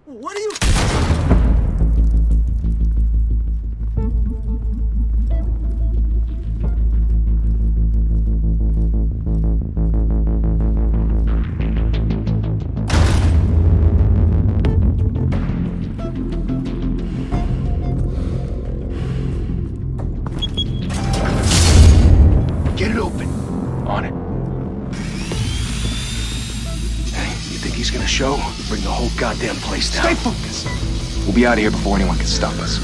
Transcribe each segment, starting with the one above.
What are you... Get it open. On it. Hey, you think he's gonna show? Bring the whole goddamn place down. Stay focused. We'll be out of here before anyone can stop us.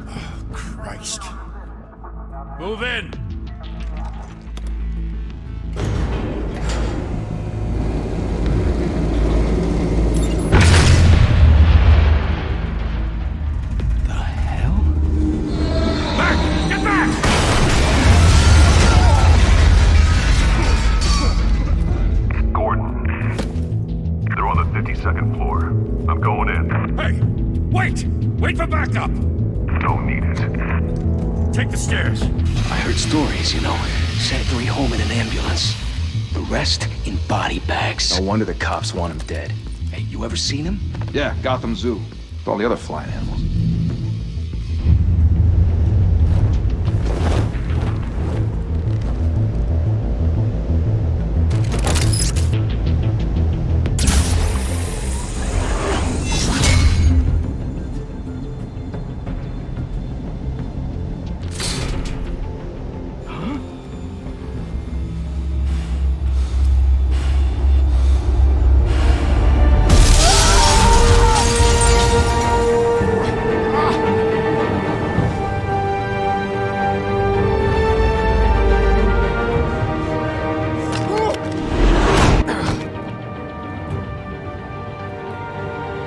Oh, Christ. Move in! The hell? Back! Get back! Gordon. They're on the 52nd floor. I'm going in. Hey! Wait! Wait for backup! Don't need it. Take the stairs. I heard stories, you know. Sent 3 home in an ambulance. The rest in body bags. No wonder the cops want him dead. Hey, you ever seen him? Yeah, Gotham Zoo. With all the other flying animals.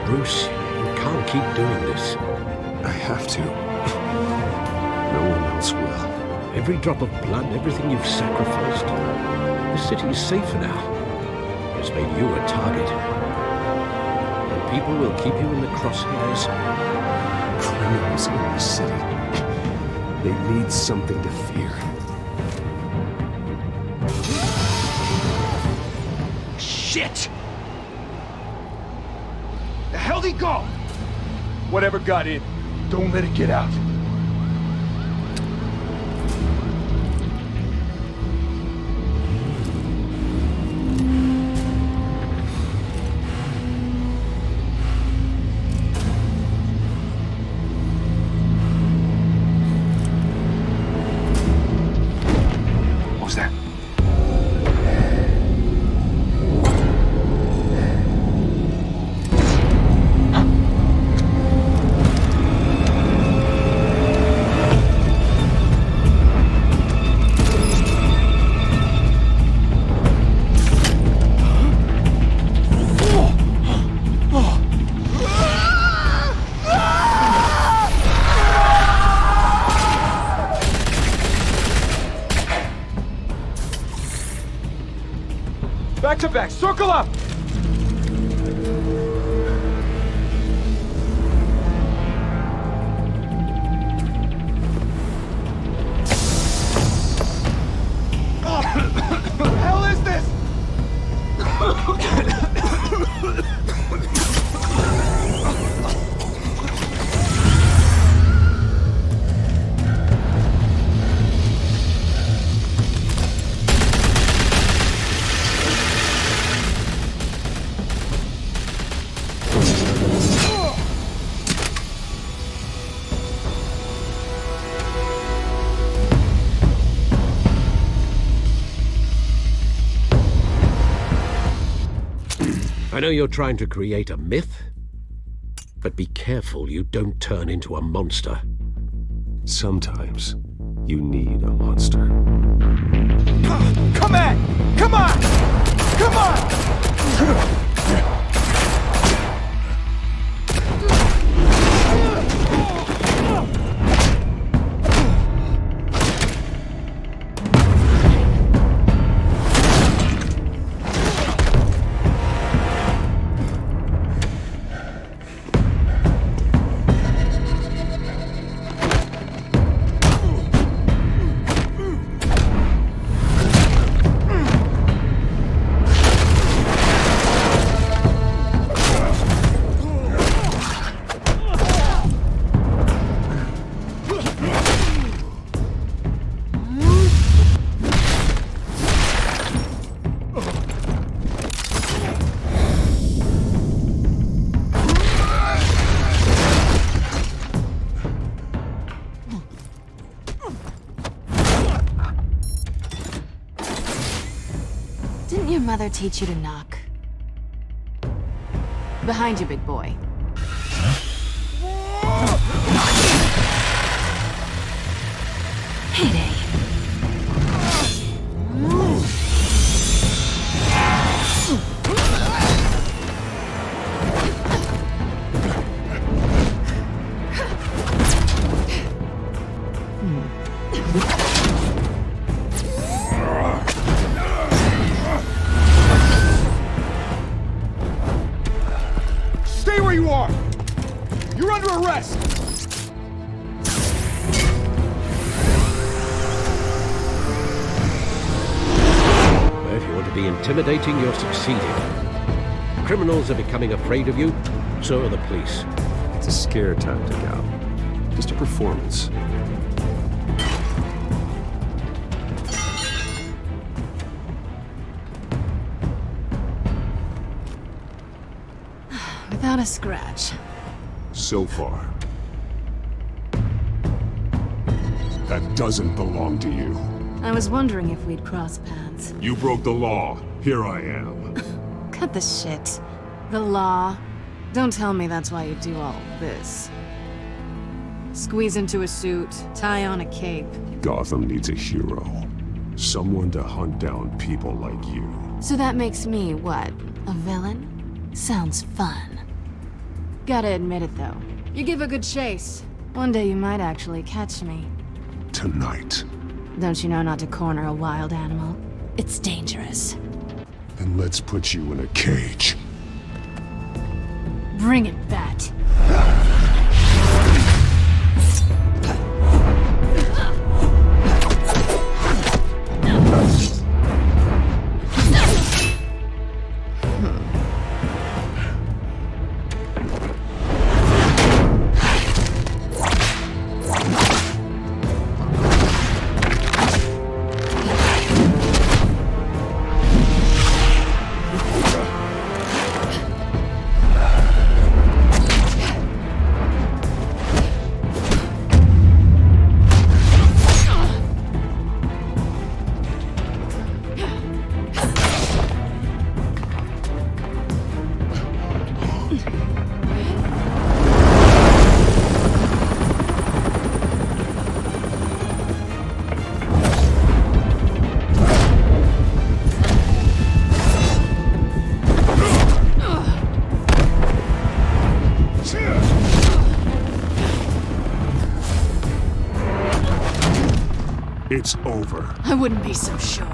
Bruce, you can't keep doing this. I have to. No one else will. Every drop of blood, everything you've sacrificed. The city is safer now. It's made you a target. And people will keep you in the crosshairs. Criminals in the city. They need something to fear. Shit! The hell'd he go? Whatever got in, don't let it get out. What was that? Back to back, circle up! What the hell is this? I know you're trying to create a myth, but be careful you don't turn into a monster. Sometimes you need a monster. Come on! Come on! Come on! Didn't your mother teach you to knock? Behind you, big boy. Heyday. Stay where you are! You're under arrest! Well, if you want to be intimidating, you're succeeding. Criminals are becoming afraid of you, so are the police. It's a scare tactic, Al. Just a performance. Without a scratch. So far. That doesn't belong to you. I was wondering if we'd cross paths. You broke the law. Here I am. Cut the shit. The law. Don't tell me that's why you do all this. Squeeze into a suit, tie on a cape. Gotham needs a hero. Someone to hunt down people like you. So that makes me, what, a villain? Sounds fun. Gotta admit it, though. You give a good chase. One day you might actually catch me. Tonight. Don't you know not to corner a wild animal? It's dangerous. Then let's put you in a cage. Bring it, Bat. It's over. I wouldn't be so sure.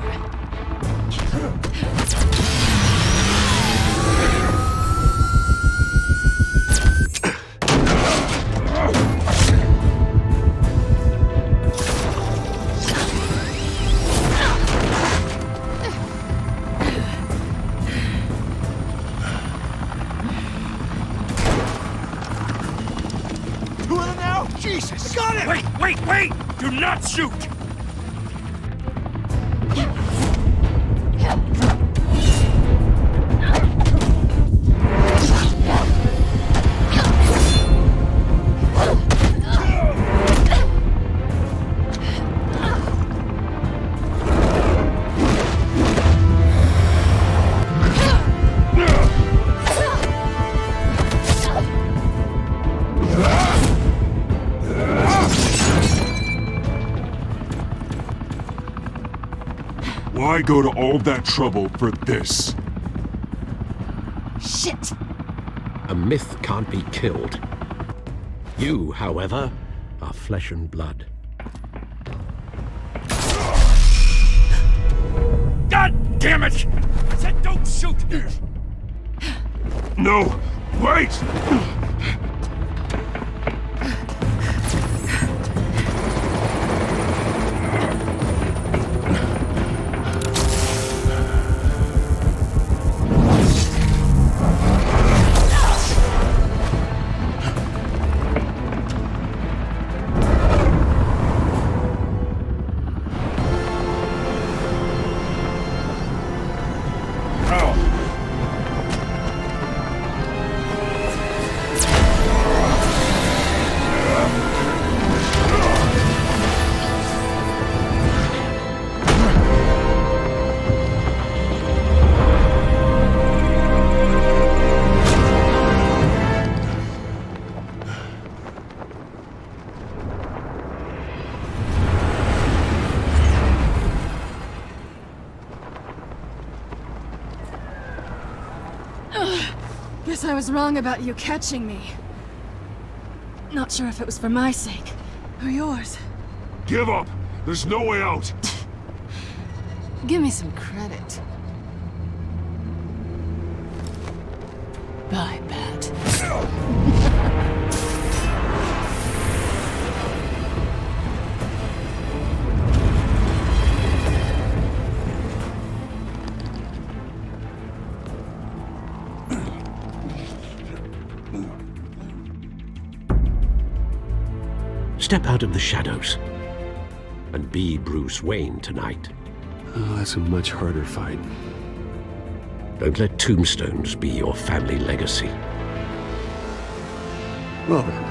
Two of them now? Jesus! Got it! Wait! Do not shoot! Why go to all that trouble for this? Shit! A myth can't be killed. You, however, are flesh and blood. God damn it! I said don't shoot! No! Wait! Guess I was wrong about you catching me. Not sure if it was for my sake, or yours. Give up! There's no way out! Give me some credit. Bye, Bat. Step out of the shadows and be Bruce Wayne tonight. Oh, that's a much harder fight. Don't let tombstones be your family legacy. Well then.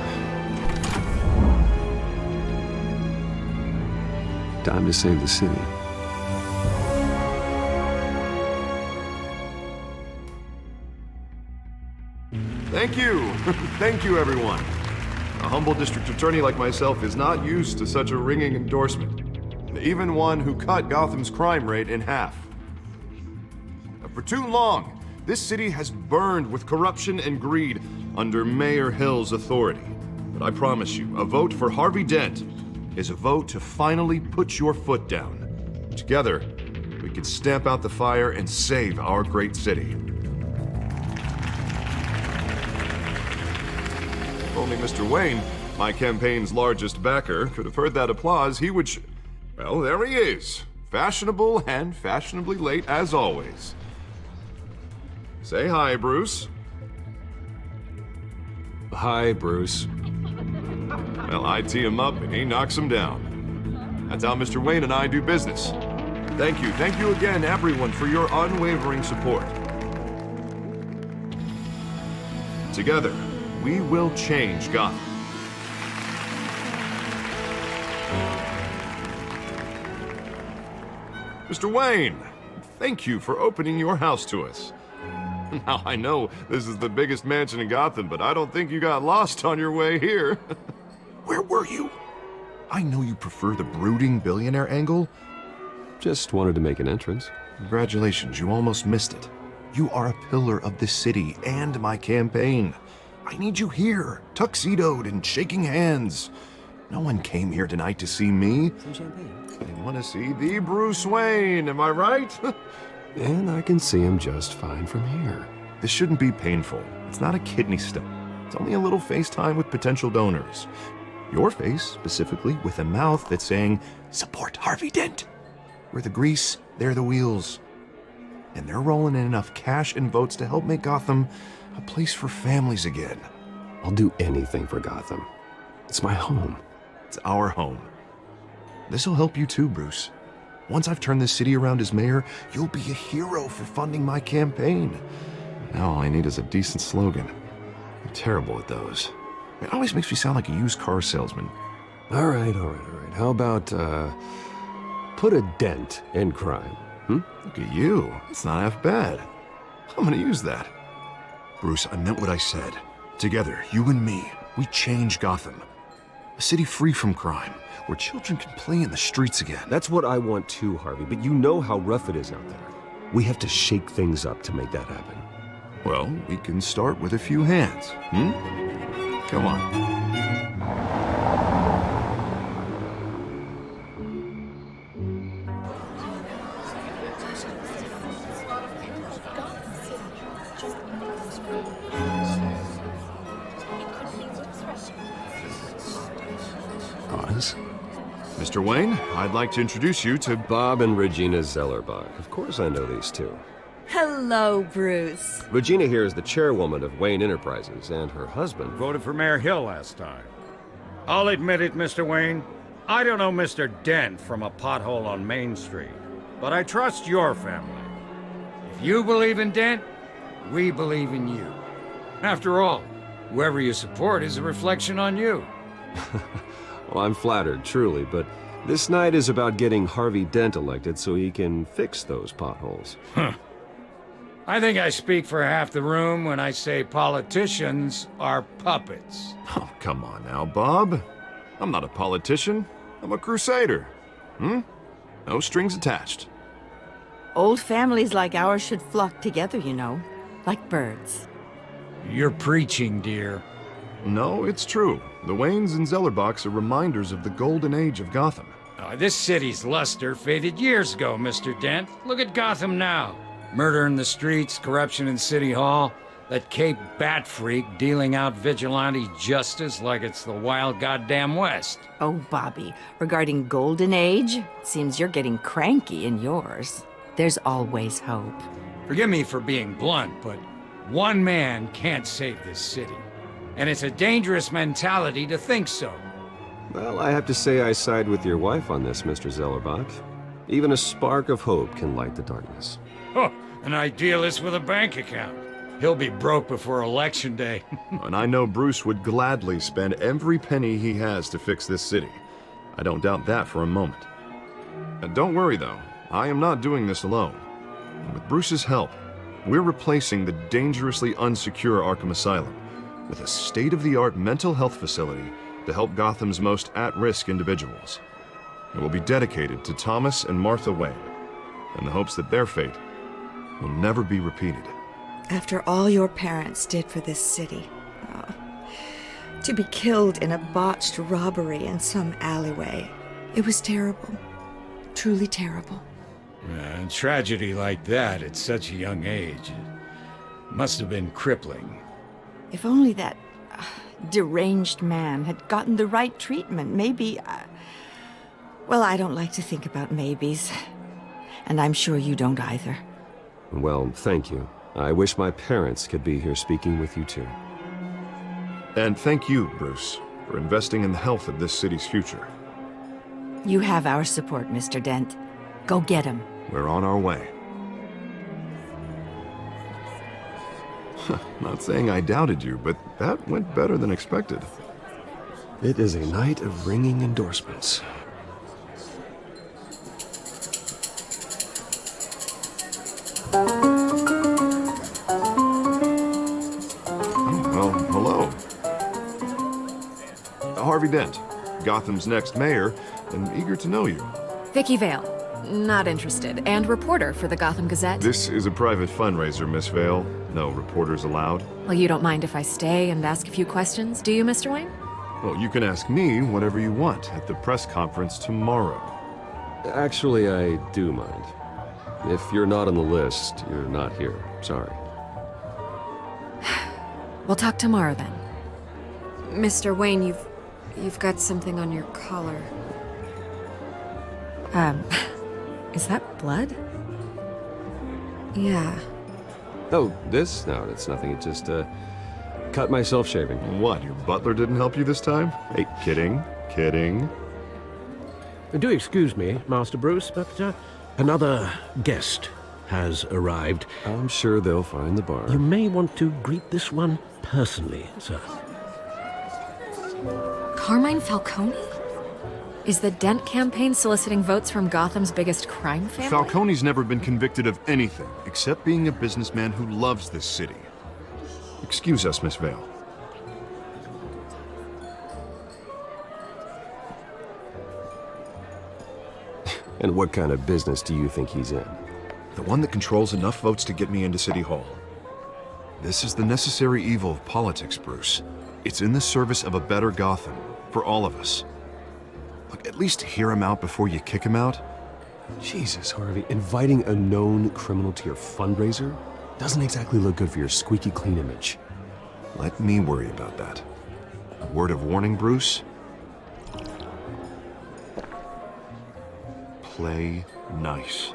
Time to save the city. Thank you. Thank you, everyone. A humble district attorney like myself is not used to such a ringing endorsement. Even one who cut Gotham's crime rate in half. For too long, this city has burned with corruption and greed under Mayor Hill's authority. But I promise you, a vote for Harvey Dent is a vote to finally put your foot down. Together, we can stamp out the fire and save our great city. If only Mr. Wayne, my campaign's largest backer, could have heard that applause, he would well, there he is. Fashionable and fashionably late as always. Say hi, Bruce. Hi, Bruce. Well, I tee him up and he knocks him down. That's how Mr. Wayne and I do business. Thank you again, everyone, for your unwavering support. Together, we will change Gotham. Mr. Wayne, thank you for opening your house to us. Now, I know this is the biggest mansion in Gotham, but I don't think you got lost on your way here. Where were you? I know you prefer the brooding billionaire angle. Just wanted to make an entrance. Congratulations, you almost missed it. You are a pillar of this city and my campaign. I need you here, tuxedoed and shaking hands. No one came here tonight to see me. Some champagne. They want to see the Bruce Wayne, am I right? And I can see him just fine from here. This shouldn't be painful. It's not a kidney stone. It's only a little FaceTime with potential donors. Your face, specifically, with a mouth that's saying, support Harvey Dent. We're the grease, they're the wheels. And they're rolling in enough cash and votes to help make Gotham a place for families again. I'll do anything for Gotham. It's my home. It's our home. This'll help you too, Bruce. Once I've turned this city around as mayor, you'll be a hero for funding my campaign. Now all I need is a decent slogan. I'm terrible at those. It always makes me sound like a used car salesman. All right. How about, put a dent in crime, Look at you. It's not half bad. I'm gonna use that. Bruce, I meant what I said. Together, you and me, we change Gotham. A city free from crime, where children can play in the streets again. That's what I want too, Harvey, but you know how rough it is out there. We have to shake things up to make that happen. Well, we can start with a few hands, Come on. Oz? Mr. Wayne, I'd like to introduce you to Bob and Regina Zellerbach. Of course I know these two. Hello, Bruce. Regina here is the chairwoman of Wayne Enterprises, and her husband... Voted for Mayor Hill last time. I'll admit it, Mr. Wayne. I don't know Mr. Dent from a pothole on Main Street, but I trust your family. If you believe in Dent, we believe in you. After all, whoever you support is a reflection on you. Well, I'm flattered, truly, but this night is about getting Harvey Dent elected so he can fix those potholes. I think I speak for half the room when I say politicians are puppets. Oh, come on now, Bob. I'm not a politician. I'm a crusader. No strings attached. Old families like ours should flock together, you know. like birds. You're preaching, dear. No, it's true. The Waynes and Zellerbachs are reminders of the golden age of Gotham. This city's luster faded years ago, Mr. Dent. Look at Gotham now. Murder in the streets, corruption in City Hall, that Cape Bat freak dealing out vigilante justice like it's the wild goddamn West. Oh, Bobby, regarding Golden Age, seems you're getting cranky in yours. There's always hope. Forgive me for being blunt, but one man can't save this city. And it's a dangerous mentality to think so. Well, I have to say I side with your wife on this, Mr. Zellerbach. Even a spark of hope can light the darkness. Huh, an idealist with a bank account. He'll be broke before Election Day. And I know Bruce would gladly spend every penny he has to fix this city. I don't doubt that for a moment. And don't worry, though. I am not doing this alone. With Bruce's help, we're replacing the dangerously unsecure Arkham Asylum with a state-of-the-art mental health facility to help Gotham's most at-risk individuals. It will be dedicated to Thomas and Martha Wayne, in the hopes that their fate will never be repeated. After all your parents did for this city, to be killed in a botched robbery in some alleyway, it was terrible. Truly terrible. A tragedy like that at such a young age must have been crippling. If only that deranged man had gotten the right treatment, maybe... well, I don't like to think about maybes. And I'm sure you don't either. Well, thank you. I wish my parents could be here speaking with you too. And thank you, Bruce, for investing in the health of this city's future. You have our support, Mr. Dent. Go get him. We're on our way. Not saying I doubted you, but that went better than expected. It is a night of ringing endorsements. Well, hello. Harvey Dent, Gotham's next mayor, and eager to know you. Vicky Vale. Not interested. And reporter for the Gotham Gazette. This is a private fundraiser, Miss Vale. No reporters allowed. Well, you don't mind if I stay and ask a few questions, do you, Mr. Wayne? Well, you can ask me whatever you want at the press conference tomorrow. Actually, I do mind. If you're not on the list, you're not here. Sorry. We'll talk tomorrow then. Mr. Wayne, you've got something on your collar. Is that blood? Yeah. Oh, this? No, it's nothing. It just, cut myself shaving. What, your butler didn't help you this time? Hey, kidding. Kidding. Do excuse me, Master Bruce, but another guest has arrived. I'm sure they'll find the bar. You may want to greet this one personally, sir. Carmine Falcone? Is the Dent campaign soliciting votes from Gotham's biggest crime family? Falcone's never been convicted of anything except being a businessman who loves this city. Excuse us, Miss Vale. And what kind of business do you think he's in? The one that controls enough votes to get me into City Hall. This is the necessary evil of politics, Bruce. It's in the service of a better Gotham, for all of us. Look, at least hear him out before you kick him out. Jesus, Harvey, inviting a known criminal to your fundraiser doesn't exactly look good for your squeaky clean image. Let me worry about that. A word of warning, Bruce? Play nice.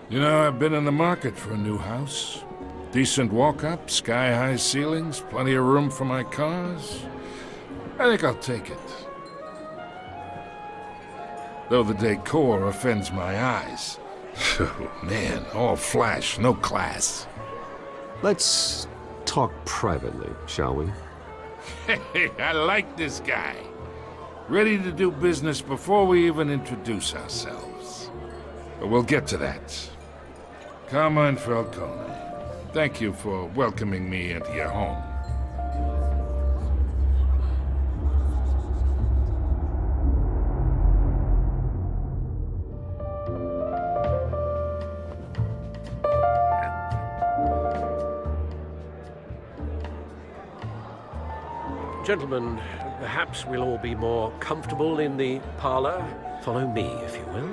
You know, I've been in the market for a new house. Decent walk-up, sky-high ceilings, plenty of room for my cars. I think I'll take it. Though the decor offends my eyes. Oh, man, all flash, no class. Let's talk privately, shall we? Hey, I like this guy. Ready to do business before we even introduce ourselves. But we'll get to that. Carmine Falcone, thank you for welcoming me into your home. Gentlemen, perhaps we'll all be more comfortable in the parlor. Follow me, if you will.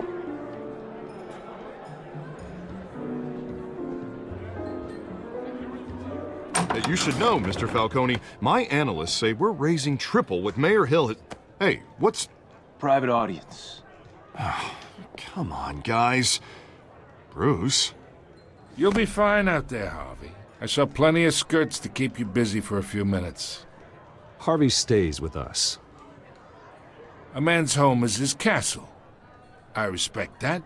You should know, Mr. Falcone, my analysts say we're raising triple what Mayor Hill has... Hey, what's... Private audience. Come on, guys. Bruce? You'll be fine out there, Harvey. I saw plenty of skirts to keep you busy for a few minutes. Harvey stays with us. A man's home is his castle. I respect that.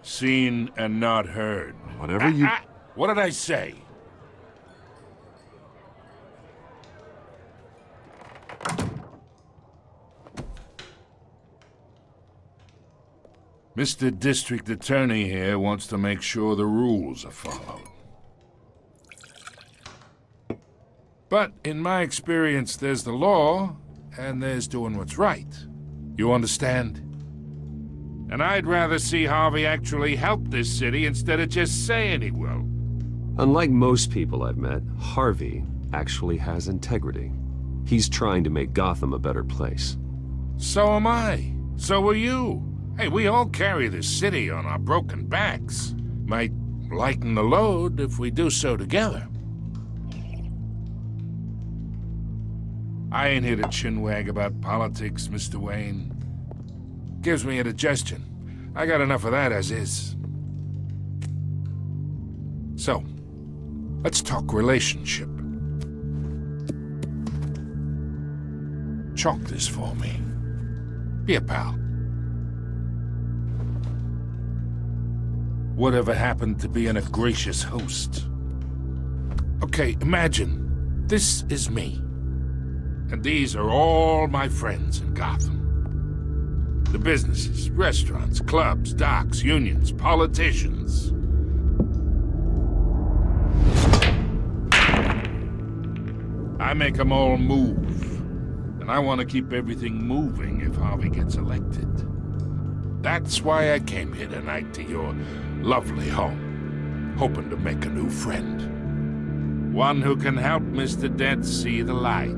Seen and not heard. Whatever you... What did I say? Mr. District Attorney here wants to make sure the rules are followed. But in my experience, there's the law, and there's doing what's right. You understand? And I'd rather see Harvey actually help this city instead of just saying he will. Unlike most people I've met, Harvey actually has integrity. He's trying to make Gotham a better place. So am I. So are you. Hey, we all carry this city on our broken backs. Might lighten the load if we do so together. I ain't here to chinwag about politics, Mr. Wayne. Gives me indigestion. I got enough of that as is. So, let's talk relationship. Chalk this for me. Be a pal. Whatever happened to being a gracious host? Okay, imagine, this is me. And these are all my friends in Gotham. The businesses, restaurants, clubs, docks, unions, politicians. I make them all move. And I want to keep everything moving if Harvey gets elected. That's why I came here tonight to your lovely home, hoping to make a new friend. One who can help Mr. Dent see the light,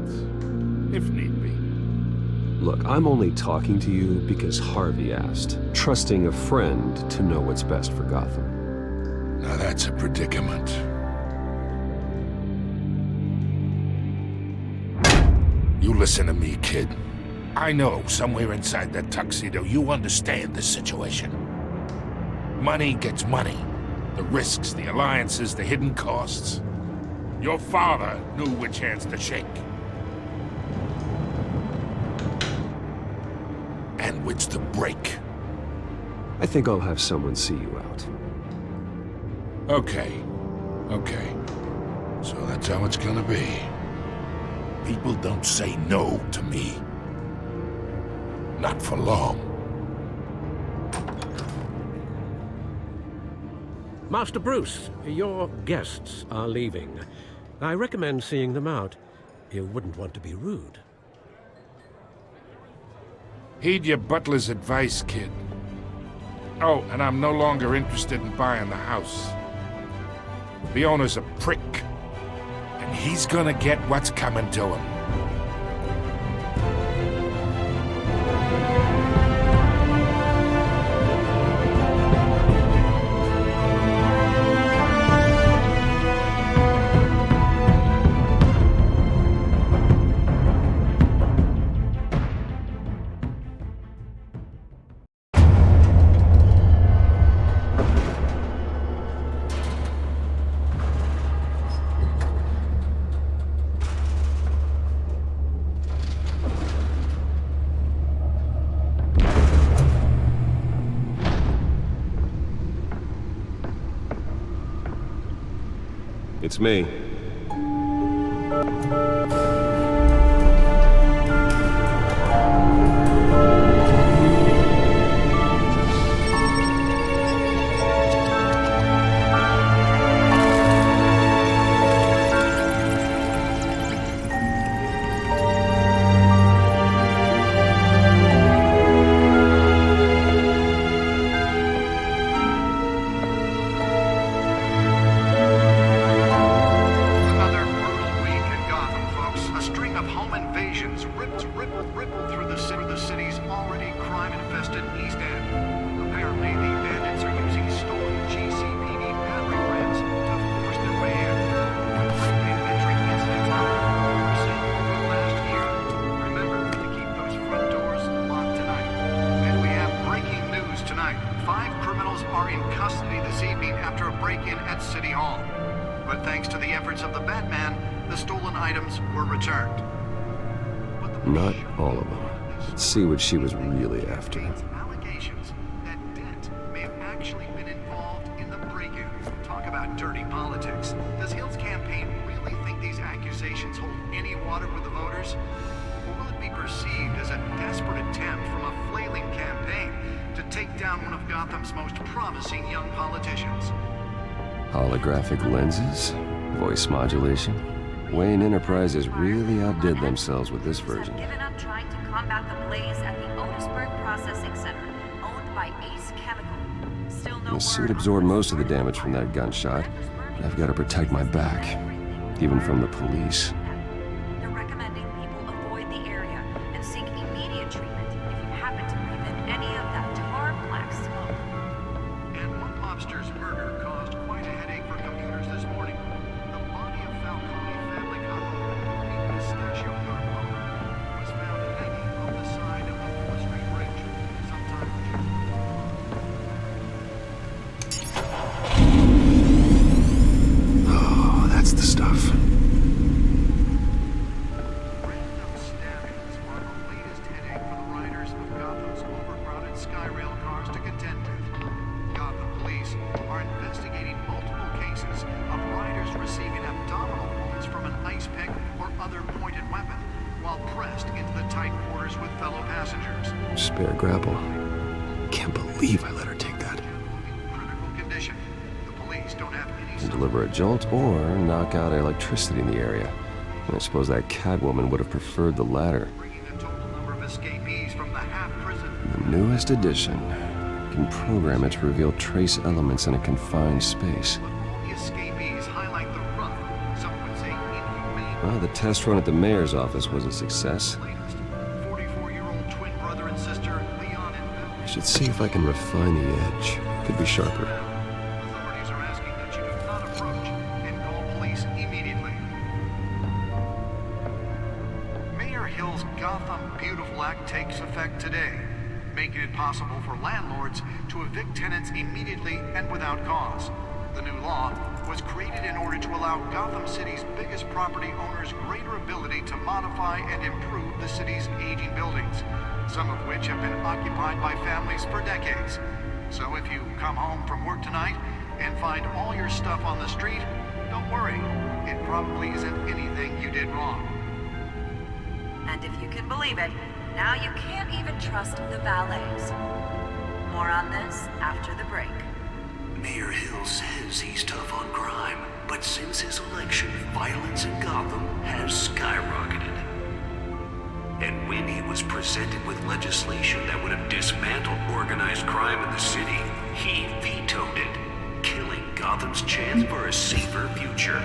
if need be. Look, I'm only talking to you because Harvey asked, trusting a friend to know what's best for Gotham. Now that's a predicament. You listen to me, kid. I know somewhere inside that tuxedo you understand this situation. Money gets money. The risks, the alliances, the hidden costs. Your father knew which hands to shake. And which to break. I think I'll have someone see you out. Okay. So that's how it's gonna be. People don't say no to me. Not for long. Master Bruce, your guests are leaving. I recommend seeing them out. You wouldn't want to be rude. Heed your butler's advice, kid. Oh, and I'm no longer interested in buying the house. The owner's a prick. And he's gonna get what's coming to him. It's me. city this evening after a break-in at City Hall. But thanks to the efforts of the Batman, the stolen items were returned. Not all of them. Let's see what she was really after. Allegations that Dent may have actually been involved in the break-in. Talk about dirty politics. Does Hill's campaign really think these accusations hold any water with the voters? Or will it be perceived as a desperate attempt from a flailing campaign to take down one of Gotham's most promising young politicians? Holographic lenses? Voice modulation? Wayne Enterprises really outdid themselves with this version. Given up trying to combat the blaze at the Otisburg Processing Center, owned by Ace Chemical. Still no The suit absorbed most of the damage from that gunshot, but I've got to protect my back, even from the police. They're recommending people avoid the area and seek immediate treatment if you happen to breathe in any of that tar black smoke. And one lobster's murder caused quite a headache for commuters this morning. The body of Falcone family couple, the pistachio nut owner, was found hanging on the side of the 4th Street Bridge sometime in June. Oh, that's the stuff. Random stabbings are the latest headache for the riders of Gotham's overcrowded Skyrail cars to contend with. Gotham police are investigating multiple cases of riders receiving abdominal wounds from an ice pick or other pointed weapon while pressed into the tight quarters with fellow passengers. Spare grapple. Can't believe I let her take that. Critical condition. The police don't have any Can deliver a jolt or knock out electricity in the area. And I suppose that Catwoman would have preferred the latter. bringing the total number of escapees from the half-prison. The newest edition can program it to reveal trace elements in a confined space. But all the escapees highlight the rough, some would say inhumane. Well, the test run at the mayor's office was a success. Latest, 44-year-old twin brother and sister Leon and I Bill. should see if I can refine the edge. Could be sharper. Authorities are asking that you do not approach and call police immediately. Mayor Hill's Gotham Beautiful Act takes effect today, making it possible for landlords to evict tenants immediately and without cause. The new law was created in order to allow Gotham City's biggest property owners greater ability to modify and improve the city's aging buildings, some of which have been occupied by families for decades. So if you come home from work tonight and find all your stuff on the street, don't worry. It probably isn't anything you did wrong. And if you can believe it, now you can't even trust the valets. More on this after the break. Mayor Hill says he's tough on crime, but since his election, violence in Gotham has skyrocketed. And when he was presented with legislation that would have dismantled organized crime in the city, he vetoed it, killing Gotham's chance for a safer future.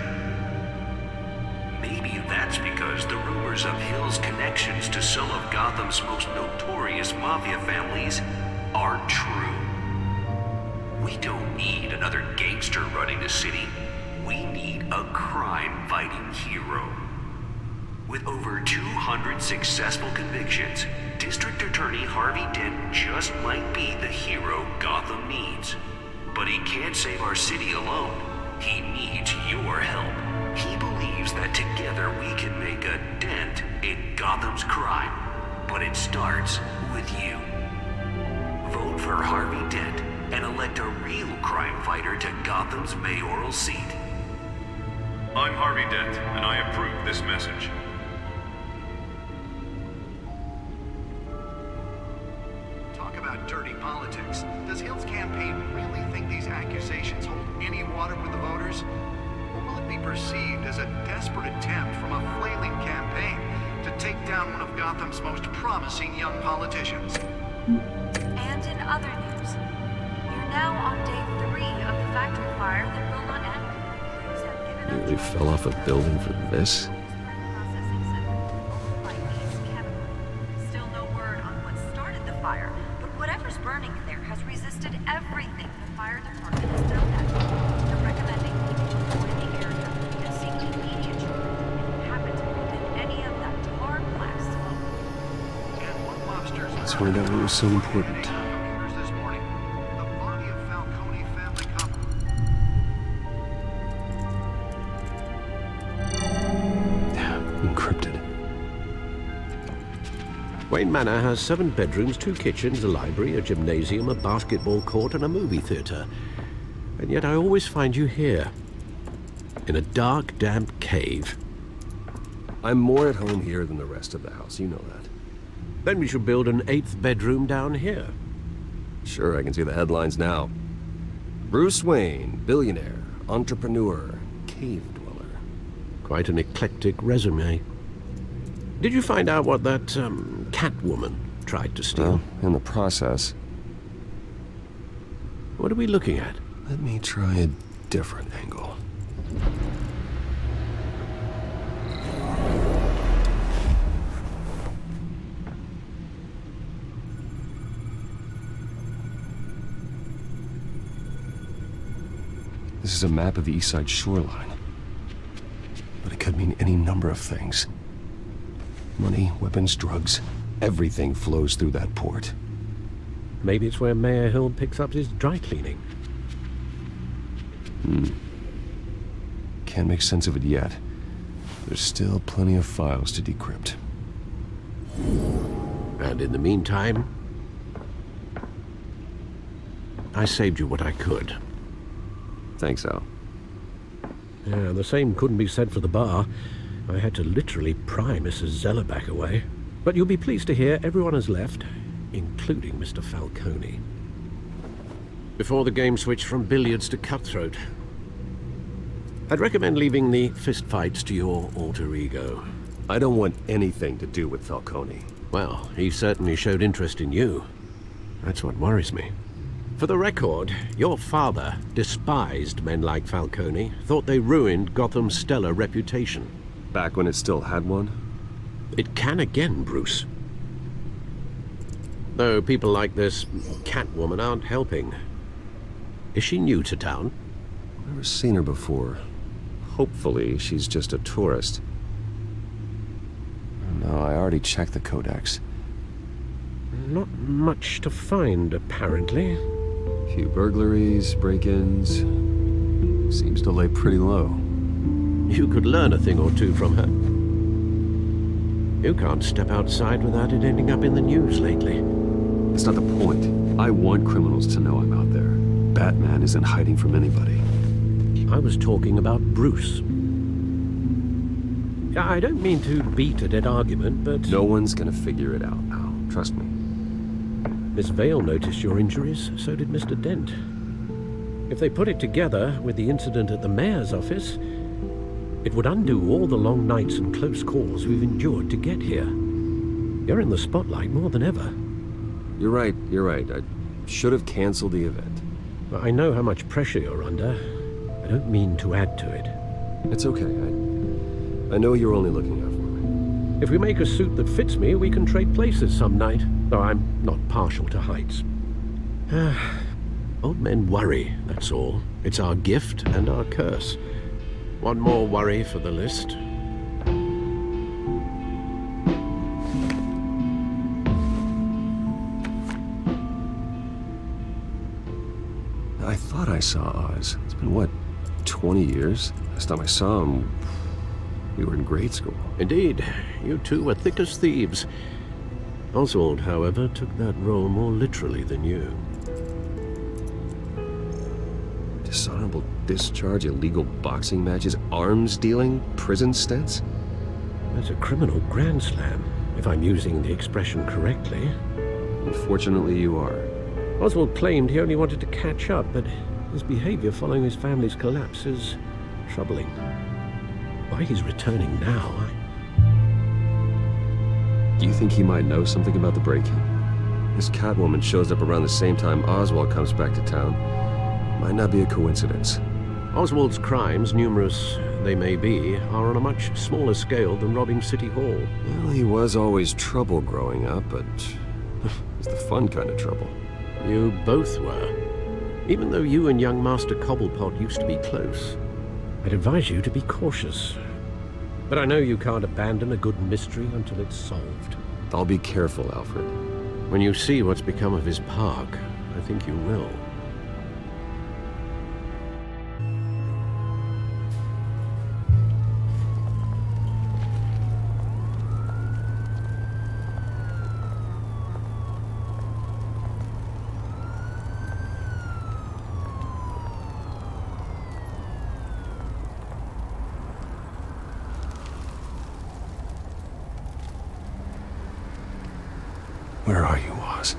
Maybe that's because the rumors of Hill's connections to some of Gotham's most notorious mafia families aren't true. We don't need another gangster running the city. We need a crime-fighting hero. With over 200 successful convictions, District Attorney Harvey Dent just might be the hero Gotham needs. But he can't save our city alone. He needs your help. He believes that together we can make a dent in Gotham's crime. But it starts with you. Vote for Harvey Dent and elect a real crime fighter to Gotham's mayoral seat. I'm Harvey Dent, and I approve this message. Talk about dirty politics. Does Hill's campaign really think these accusations hold any water with the voters? Or will it be perceived as a desperate attempt from a flailing campaign to take down one of Gotham's most promising young politicians? And in other news, we're now on day 3 of the factory fire that will not end. Crews have given up Nearly fell off a building for this? processing center owned by Ace Chemical. Still no word on what started the fire, but whatever's burning in there has resisted everything the fire department has thrown at it. They're recommending people avoid the area and seek immediate treatment if you happen to breathe in any of that tar black smoke. And one lobster's Let's find out what was so important. Commuters this morning. The body of Falcone family Wayne Manor has 7 bedrooms, 2 kitchens, a library, a gymnasium, a basketball court, and a movie theater. And yet I always find you here, in a dark, damp cave. I'm more at home here than the rest of the house, you know that. Then we should build an 8th bedroom down here. Sure, I can see the headlines now. Bruce Wayne, billionaire, entrepreneur, cave dweller. Quite an eclectic resume. Did you find out what that, Catwoman tried to steal? Well, in the process. What are we looking at? Let me try a different angle. This is a map of the East Side shoreline. But it could mean any number of things. Money, weapons, drugs, everything flows through that port. Maybe it's where Mayor Hill picks up his dry cleaning. Can't make sense of it yet. There's still plenty of files to decrypt. And in the meantime, I saved you what I could. Thanks, Al. Yeah, the same couldn't be said for the bar. I had to literally pry Mrs. Zeller back away. But you'll be pleased to hear everyone has left, including Mr. Falcone. Before the game switched from billiards to cutthroat. I'd recommend leaving the fistfights to your alter ego. I don't want anything to do with Falcone. Well, he certainly showed interest in you. That's what worries me. For the record, your father despised men like Falcone, thought they ruined Gotham's stellar reputation. Back when it still had one? It can again, Bruce. Though people like this Catwoman aren't helping. Is she new to town? Never seen her before. Hopefully, she's just a tourist. No, I already checked the codex. Not much to find, apparently. Few burglaries, break-ins. Seems to lay pretty low. You could learn a thing or two from her. You can't step outside without it ending up in the news lately. That's not the point. I want criminals to know I'm out there. Batman isn't hiding from anybody. I was talking about Bruce. I don't mean to beat a dead argument, but... No one's gonna figure it out, Al. Trust me. Miss Vale noticed your injuries, so did Mr. Dent. If they put it together with the incident at the mayor's office, it would undo all the long nights and close calls we've endured to get here. You're in the spotlight more than ever. You're right. I should have canceled the event. I know how much pressure you're under. I don't mean to add to it. It's okay. I know you're only looking out for me. If we make a suit that fits me, we can trade places some night, though I'm not partial to heights. Old men worry, that's all. It's our gift and our curse. One more worry for the list. I thought I saw Oz. It's been, what, 20 years? Last time I saw him, we were in grade school. Indeed. You two were thick as thieves. Oswald, however, took that role more literally than you. Dishonorable discharge, illegal boxing matches, arms dealing, prison stints? That's a criminal grand slam, if I'm using the expression correctly. Unfortunately, you are. Oswald claimed he only wanted to catch up, but his behavior following his family's collapse is troubling. Why he's returning now, Do you think he might know something about the break-in? This Catwoman shows up around the same time Oswald comes back to town. Might not be a coincidence. Oswald's crimes, numerous they may be, are on a much smaller scale than robbing City Hall. Well, he was always trouble growing up, but it's the fun kind of trouble. You both were. Even though you and young Master Cobblepot used to be close, I'd advise you to be cautious. But I know you can't abandon a good mystery until it's solved. I'll be careful, Alfred. When you see what's become of his park, I think you will. Where are you, Oz?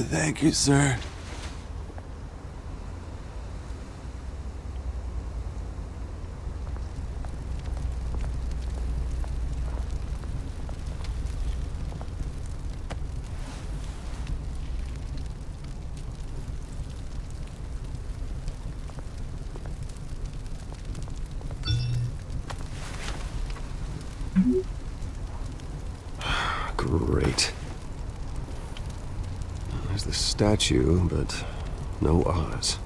Thank you, sir. Great. There's the statue, but no Oz.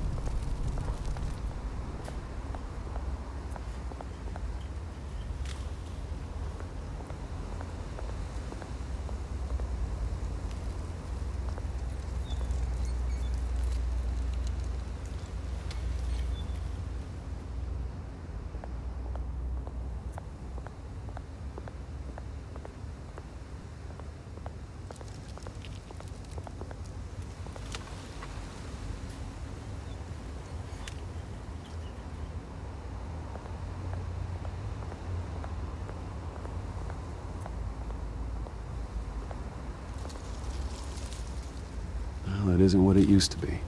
Well, it isn't what it used to be.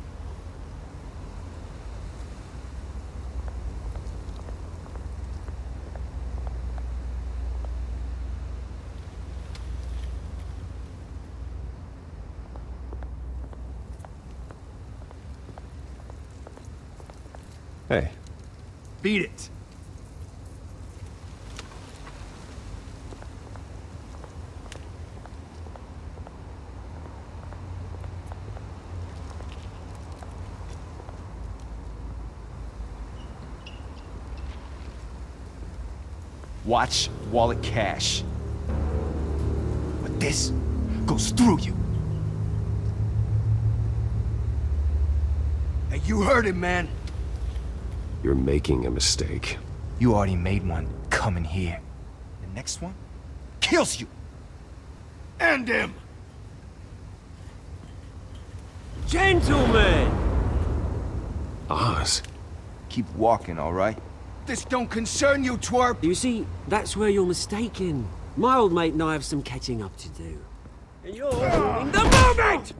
Hey. Beat it. Watch wallet cash. But this goes through you. Hey, you heard him, man. You're making a mistake. You already made one coming here. The next one kills you. End him. Gentlemen! Oz. Keep walking, all right? This don't concern you, twerp. You see, that's where you're mistaken. My old mate and I have some catching up to do. And you're ruining the moment!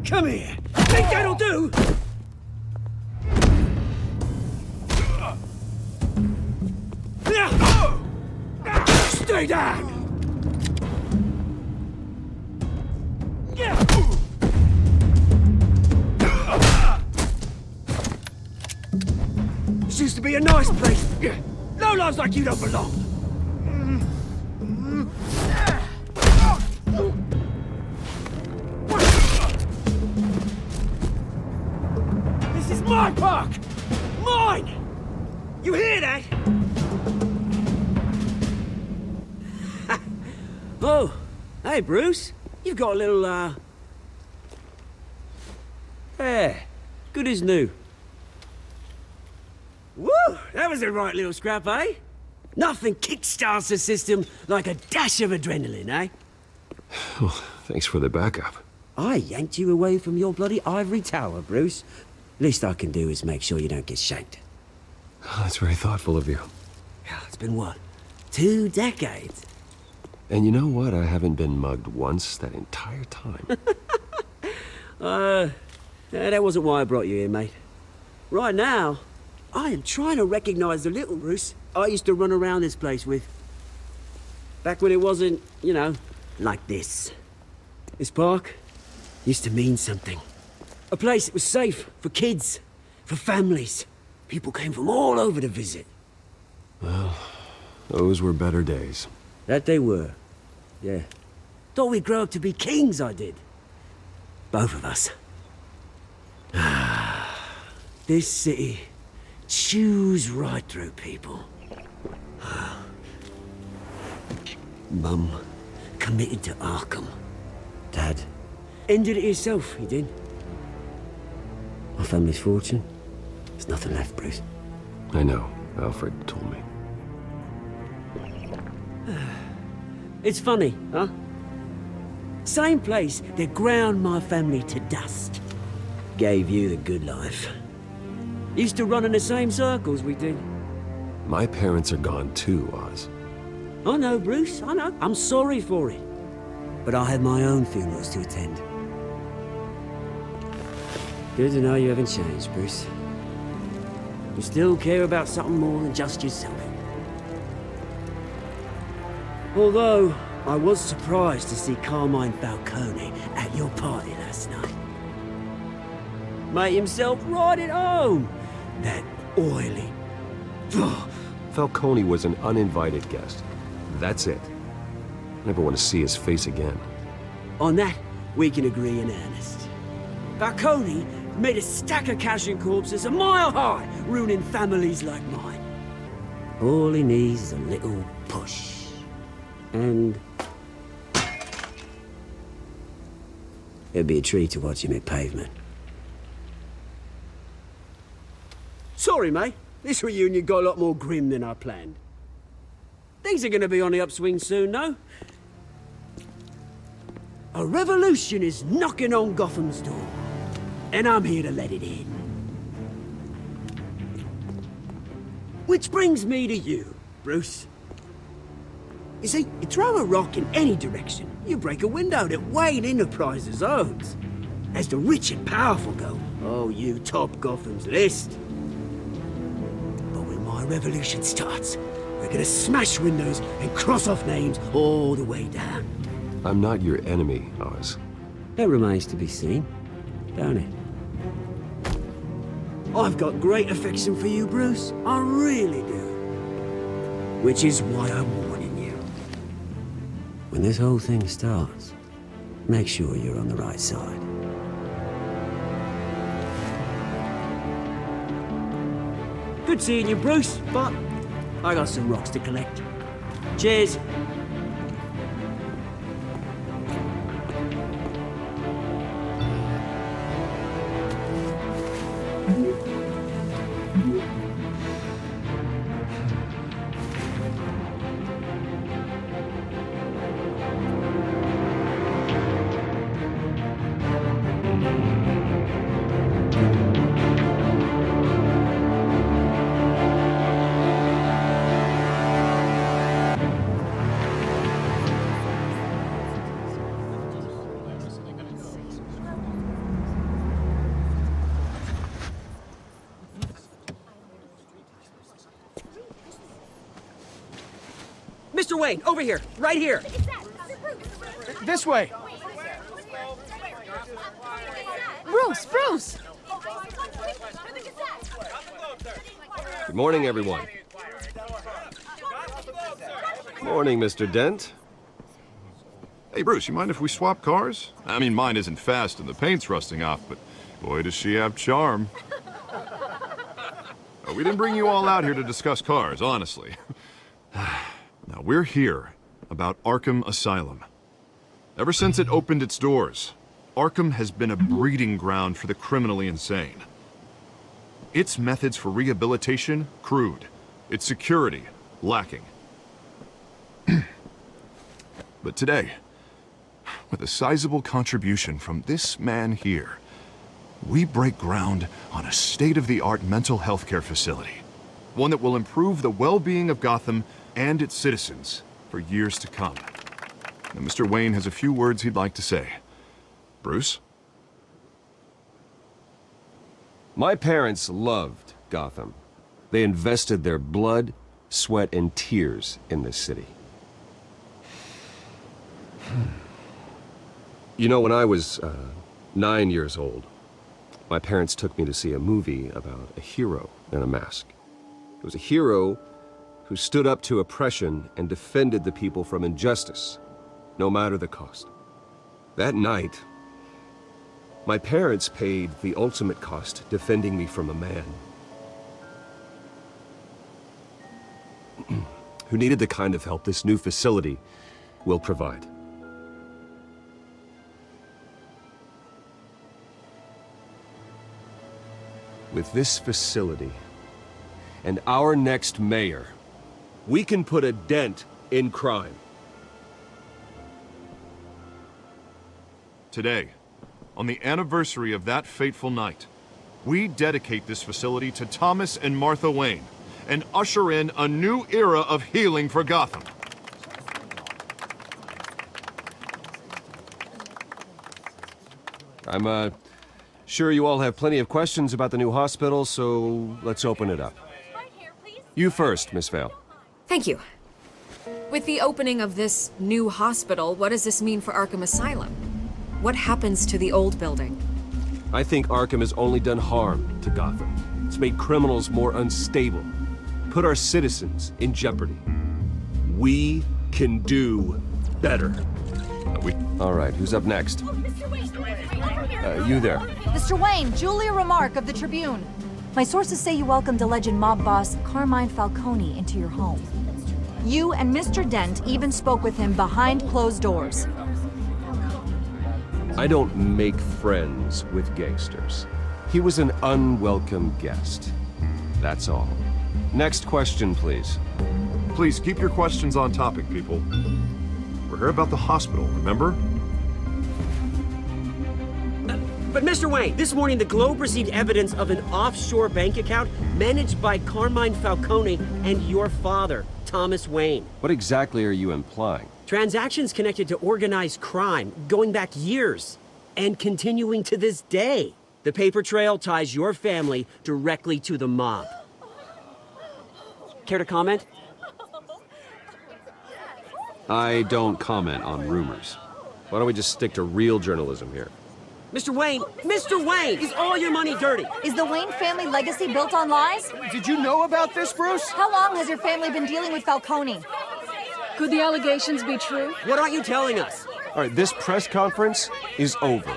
Come here. Think that'll do? Stay down! This used to be a nice place. No lives like you don't belong. This is my park! Mine! You hear that? Oh, hey, Bruce. You've got a little, Yeah, good as new. Woo! That was a right little scrap, eh? Nothing kickstarts the system like a dash of adrenaline, eh? Well, thanks for the backup. I yanked you away from your bloody ivory tower, Bruce. Least I can do is make sure you don't get shanked. Oh, that's very thoughtful of you. It's been what? 2 decades? And you know what? I haven't been mugged once that entire time. That wasn't why I brought you here, mate. Right now, I am trying to recognize the little Bruce I used to run around this place with. Back when it wasn't, you know, like this. This park used to mean something. A place that was safe for kids, for families. People came from all over to visit. Well, those were better days. That they were. Yeah. Thought we'd grow up to be kings, I did. Both of us. This city chews right through people. Mum committed to Arkham. Dad ended it himself, he did. My family's fortune. There's nothing left, Bruce. I know. Alfred told me. It's funny, huh? Same place that ground my family to dust. Gave you the good life. Used to run in the same circles we did. My parents are gone too, Oz. I know, Bruce, I know. I'm sorry for it. But I have my own funerals to attend. Good to know you haven't changed, Bruce. You still care about something more than just yourself. Although, I was surprised to see Carmine Falcone at your party last night. Made himself right at home. That oily... Falcone was an uninvited guest. That's it. Never want to see his face again. On that, we can agree in earnest. Falcone made a stack of cash and corpses a mile high, ruining families like mine. All he needs is a little push. And... it'd be a treat to watch him hit pavement. Sorry, mate. This reunion got a lot more grim than I planned. Things are gonna be on the upswing soon, though. A revolution is knocking on Gotham's door. And I'm here to let it in. Which brings me to you, Bruce. You see, you throw a rock in any direction, you break a window that Wayne Enterprises owns. As the rich and powerful go, oh, you top Gotham's list. But when my revolution starts, we're gonna smash windows and cross off names all the way down. I'm not your enemy, Oz. That remains to be seen, don't it? I've got great affection for you, Bruce. I really do. Which is why I'm warning you. When this whole thing starts, make sure you're on the right side. Good seeing you, Bruce, but I got some rocks to collect. Cheers. Mr. Wayne, over here, right here. This way. Bruce! Good morning, everyone. Morning, Mr. Dent. Hey, Bruce, you mind if we swap cars? I mean, mine isn't fast and the paint's rusting off, but boy, does she have charm. We didn't bring you all out here to discuss cars, honestly. Now, we're here about Arkham Asylum. Ever since it opened its doors, Arkham has been a breeding ground for the criminally insane. Its methods for rehabilitation, crude. Its security, lacking. But today, with a sizable contribution from this man here, we break ground on a state-of-the-art mental health care facility. One that will improve the well-being of Gotham and its citizens for years to come. Now, Mr. Wayne has a few words he'd like to say. Bruce? My parents loved Gotham. They invested their blood, sweat, and tears in this city. You know, when I was 9 years old, my parents took me to see a movie about a hero in a mask. It was a hero who stood up to oppression and defended the people from injustice, no matter the cost. That night, my parents paid the ultimate cost defending me from a man who needed the kind of help this new facility will provide. With this facility and our next mayor, we can put a dent in crime. Today, on the anniversary of that fateful night, we dedicate this facility to Thomas and Martha Wayne and usher in a new era of healing for Gotham. I'm sure you all have plenty of questions about the new hospital, so let's open it up. You first, Miss Vale. Thank you. With the opening of this new hospital, what does this mean for Arkham Asylum? What happens to the old building? I think Arkham has only done harm to Gotham. It's made criminals more unstable, put our citizens in jeopardy. We can do better. All right, who's up next? You there. Mr. Wayne, Julia Remark of the Tribune. My sources say you welcomed alleged mob boss Carmine Falcone into your home. You and Mr. Dent even spoke with him behind closed doors. I don't make friends with gangsters. He was an unwelcome guest. That's all. Next question, please. Please keep your questions on topic, people. We're here about the hospital, remember? But Mr. Wayne, this morning the Globe received evidence of an offshore bank account managed by Carmine Falcone and your father, Thomas Wayne. What exactly are you implying? Transactions connected to organized crime, going back years, and continuing to this day. The paper trail ties your family directly to the mob. Care to comment? I don't comment on rumors. Why don't we just stick to real journalism here? Mr. Wayne, is all your money dirty? Is the Wayne family legacy built on lies? Did you know about this, Bruce? How long has your family been dealing with Falcone? Could the allegations be true? What aren't you telling us? All right, this press conference is over.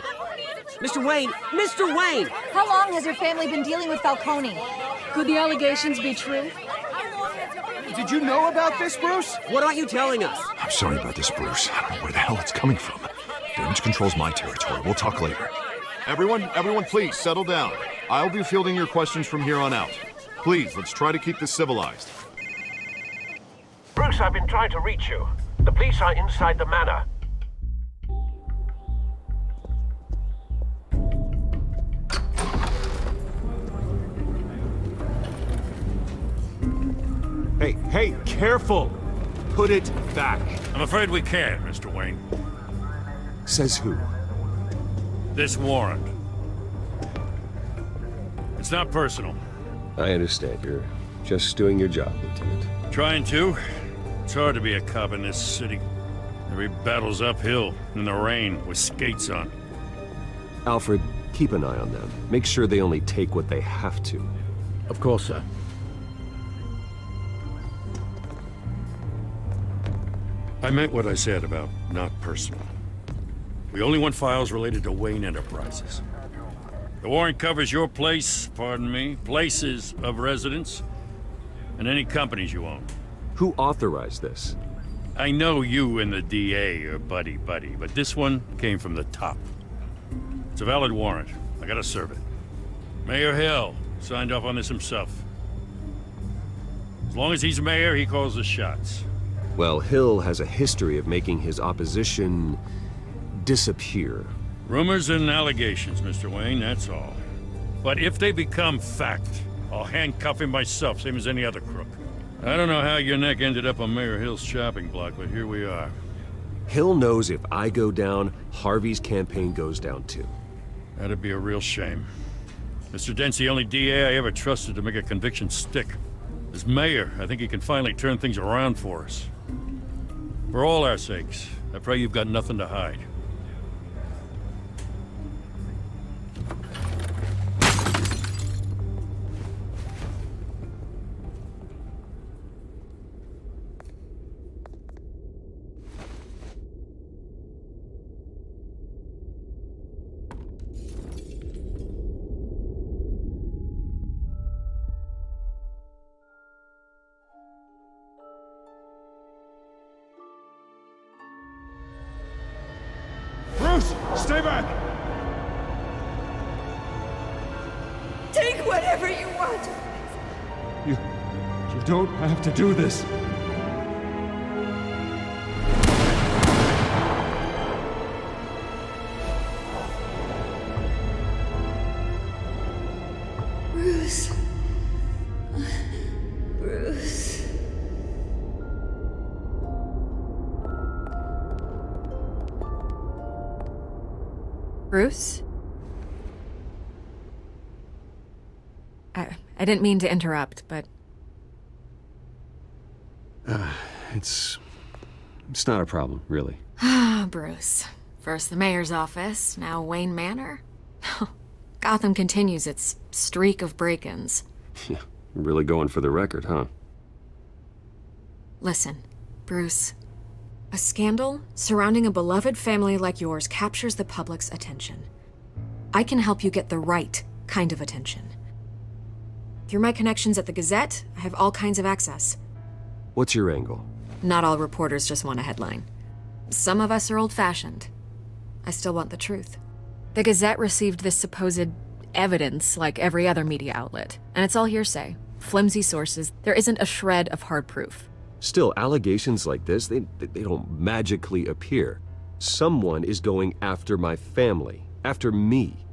Mr. Wayne! How long has your family been dealing with Falcone? Could the allegations be true? Did you know about this, Bruce? What aren't you telling us? I'm sorry about this, Bruce. I don't know where the hell it's coming from. Damage control's my territory. We'll talk later. Everyone, please settle down. I'll be fielding your questions from here on out. Please, let's try to keep this civilized. Bruce, I've been trying to reach you. The police are inside the manor. Hey, careful! Put it back. I'm afraid we can't, Mr. Wayne. Says who? This warrant. It's not personal. I understand. You're just doing your job, Lieutenant. Trying to. It's hard to be a cop in this city. Every battle's uphill, in the rain, with skates on. Alfred, keep an eye on them. Make sure they only take what they have to. Of course, sir. I meant what I said about not personal. We only want files related to Wayne Enterprises. The warrant covers your place, pardon me, places of residence, and any companies you own. Who authorized this? I know you and the DA are buddy-buddy, but this one came from the top. It's a valid warrant. I gotta serve it. Mayor Hill signed off on this himself. As long as he's mayor, he calls the shots. Well, Hill has a history of making his opposition disappear. Rumors and allegations, Mr. Wayne, that's all. But if they become fact, I'll handcuff him myself, same as any other crook. I don't know how your neck ended up on Mayor Hill's chopping block, but here we are. Hill knows if I go down, Harvey's campaign goes down too. That'd be a real shame. Mr. Dent's the only DA I ever trusted to make a conviction stick. As mayor, I think he can finally turn things around for us. For all our sakes, I pray you've got nothing to hide. Bruce, stay back! Take whatever you want. You don't have to do this. Bruce. Bruce. Bruce? I didn't mean to interrupt, but... It's not a problem, really. Ah, Bruce. First the mayor's office, now Wayne Manor. Gotham continues its streak of break-ins. Yeah, really going for the record, huh? Listen, Bruce. A scandal surrounding a beloved family like yours captures the public's attention. I can help you get the right kind of attention. Through my connections at the Gazette, I have all kinds of access. What's your angle? Not all reporters just want a headline. Some of us are old-fashioned. I still want the truth. The Gazette received this supposed evidence like every other media outlet, and it's all hearsay, flimsy sources. There isn't a shred of hard proof. Still, allegations like this, they don't magically appear. Someone is going after my family, after me.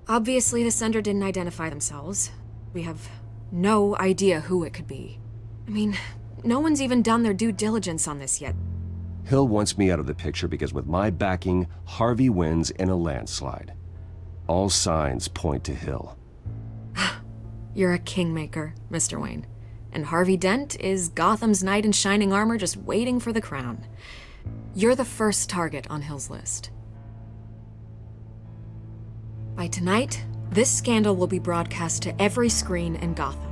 Obviously, the sender didn't identify themselves. We have no idea who it could be. I mean, no one's even done their due diligence on this yet. Hill wants me out of the picture because with my backing, Harvey wins in a landslide. All signs point to Hill. You're a kingmaker, Mr. Wayne. And Harvey Dent is Gotham's knight in shining armor just waiting for the crown. You're the first target on Hill's list. By tonight, this scandal will be broadcast to every screen in Gotham.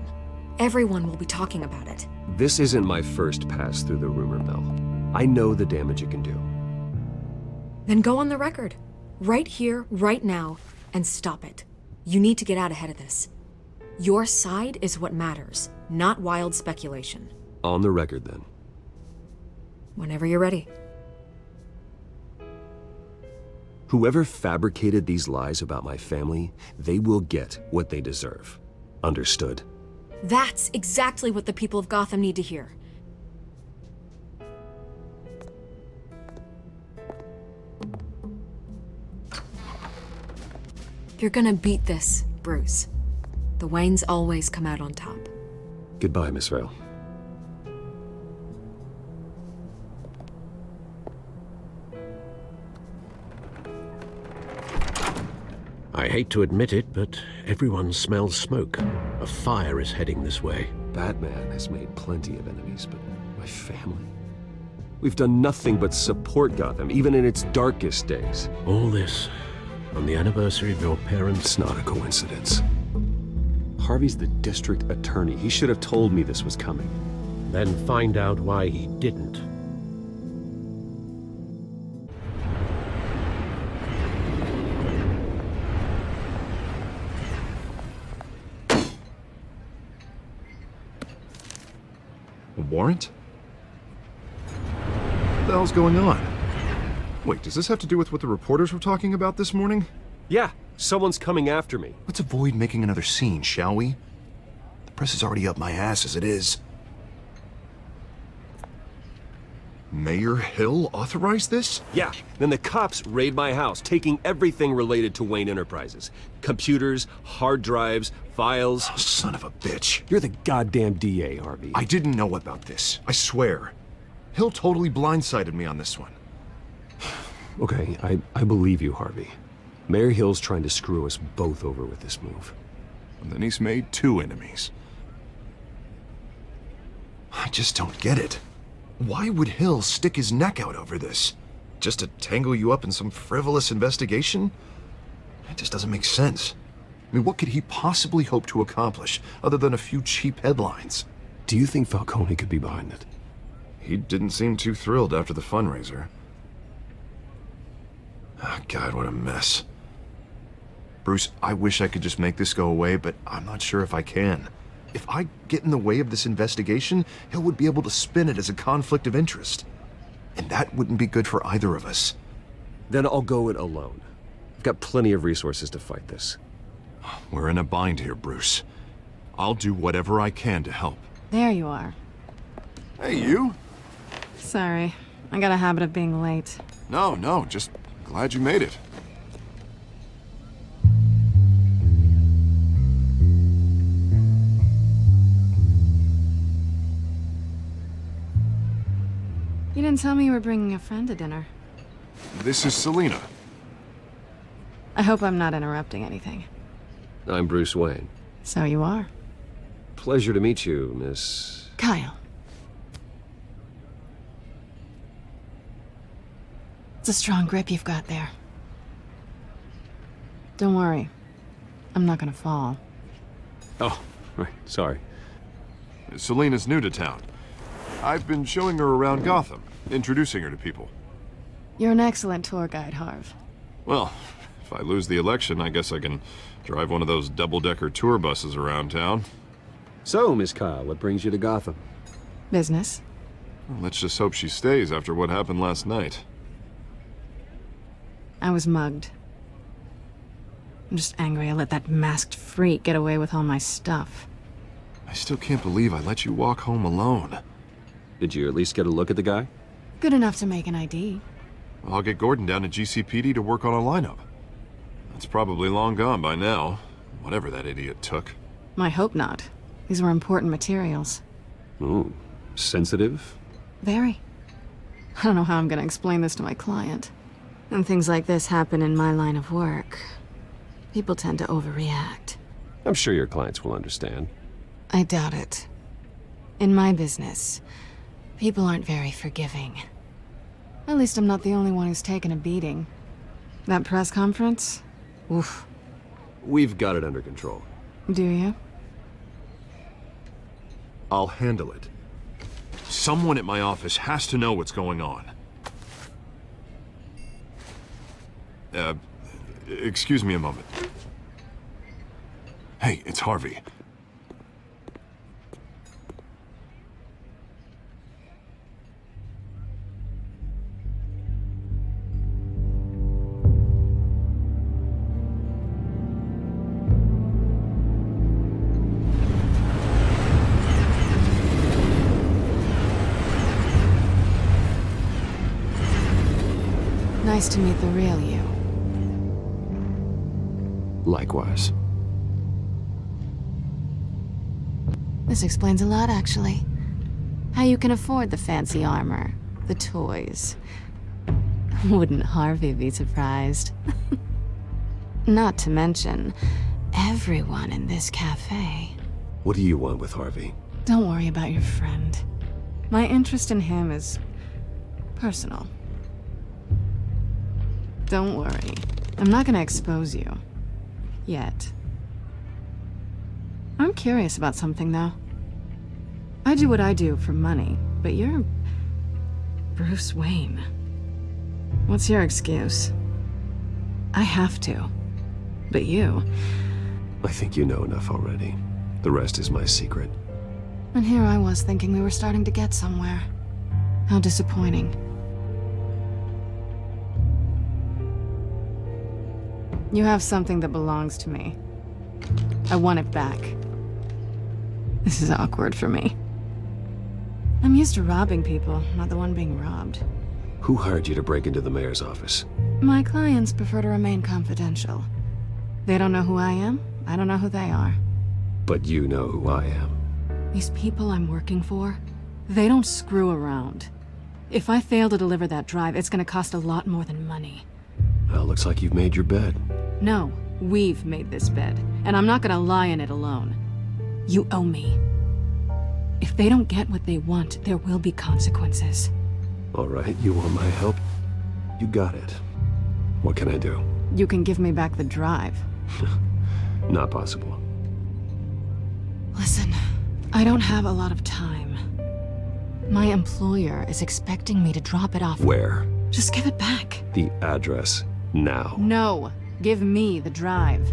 Everyone will be talking about it. This isn't my first pass through the rumor mill. I know the damage it can do. Then go on the record. Right here, right now, and stop it. You need to get out ahead of this. Your side is what matters, not wild speculation. On the record, then. Whenever you're ready. Whoever fabricated these lies about my family, they will get what they deserve. Understood? That's exactly what the people of Gotham need to hear. You're gonna beat this, Bruce. The Waynes always come out on top. Goodbye, Miss Vale. I hate to admit it, but everyone smells smoke. A fire is heading this way. Batman has made plenty of enemies, but my family? We've done nothing but support Gotham, even in its darkest days. All this on the anniversary of your parents'... It's not a coincidence. Harvey's the district attorney. He should have told me this was coming. Then find out why he didn't. A warrant? What the hell's going on? Wait, does this have to do with what the reporters were talking about this morning? Yeah, someone's coming after me. Let's avoid making another scene, shall we? The press is already up my ass as it is. Mayor Hill authorized this? Yeah, then the cops raid my house, taking everything related to Wayne Enterprises. Computers, hard drives, files. Oh, son of a bitch. You're the goddamn DA, Harvey. I didn't know about this. I swear. Hill totally blindsided me on this one. Okay, I believe you, Harvey. Mayor Hill's trying to screw us both over with this move. And then he's made two enemies. I just don't get it. Why would Hill stick his neck out over this? Just to tangle you up in some frivolous investigation? It just doesn't make sense. I mean, what could he possibly hope to accomplish other than a few cheap headlines? Do you think Falcone could be behind it? He didn't seem too thrilled after the fundraiser. Oh, God, what a mess. Bruce, I wish I could just make this go away, but I'm not sure if I can. If I get in the way of this investigation, Hill would be able to spin it as a conflict of interest. And that wouldn't be good for either of us. Then I'll go it alone. I've got plenty of resources to fight this. We're in a bind here, Bruce. I'll do whatever I can to help. There you are. Hey, you? Sorry. I got a habit of being late. No, just glad you made it. You didn't tell me you were bringing a friend to dinner. This is Selina. I hope I'm not interrupting anything. I'm Bruce Wayne. So you are. Pleasure to meet you, Miss... Kyle. It's a strong grip you've got there. Don't worry. I'm not gonna fall. Oh, right, sorry. Selina's new to town. I've been showing her around Gotham, introducing her to people. You're an excellent tour guide, Harv. Well, if I lose the election, I guess I can drive one of those double-decker tour buses around town. So, Miss Kyle, what brings you to Gotham? Business. Well, let's just hope she stays after what happened last night. I was mugged. I'm just angry I let that masked freak get away with all my stuff. I still can't believe I let you walk home alone. Did you at least get a look at the guy? Good enough to make an ID. I'll get Gordon down to GCPD to work on a lineup. That's probably long gone by now, whatever that idiot took. I hope not. These were important materials. Ooh, sensitive? Very. I don't know how I'm gonna explain this to my client. And things like this happen in my line of work. People tend to overreact. I'm sure your clients will understand. I doubt it. In my business, people aren't very forgiving. At least I'm not the only one who's taken a beating. That press conference? Oof. We've got it under control. Do you? I'll handle it. Someone at my office has to know what's going on. Excuse me a moment. Hey, it's Harvey. Nice to meet the real you. Likewise. This explains a lot, actually. How you can afford the fancy armor, the toys. Wouldn't Harvey be surprised? Not to mention, everyone in this cafe. What do you want with Harvey? Don't worry about your friend. My interest in him is personal. Don't worry. I'm not gonna expose you. Yet. I'm curious about something, though. I do what I do for money, but you're... Bruce Wayne. What's your excuse? I have to. But you... I think you know enough already. The rest is my secret. And here I was thinking we were starting to get somewhere. How disappointing. You have something that belongs to me. I want it back. This is awkward for me. I'm used to robbing people, not the one being robbed. Who hired you to break into the mayor's office? My clients prefer to remain confidential. They don't know who I am, I don't know who they are. But you know who I am. These people I'm working for, they don't screw around. If I fail to deliver that drive, it's gonna cost a lot more than money. Well, looks like you've made your bed. No, we've made this bed, and I'm not gonna lie in it alone. You owe me. If they don't get what they want, there will be consequences. All right, you want my help? You got it. What can I do? You can give me back the drive. Not possible. Listen, I don't have a lot of time. My employer is expecting me to drop it off. Where? Just give it back. The address, now. No, give me the drive.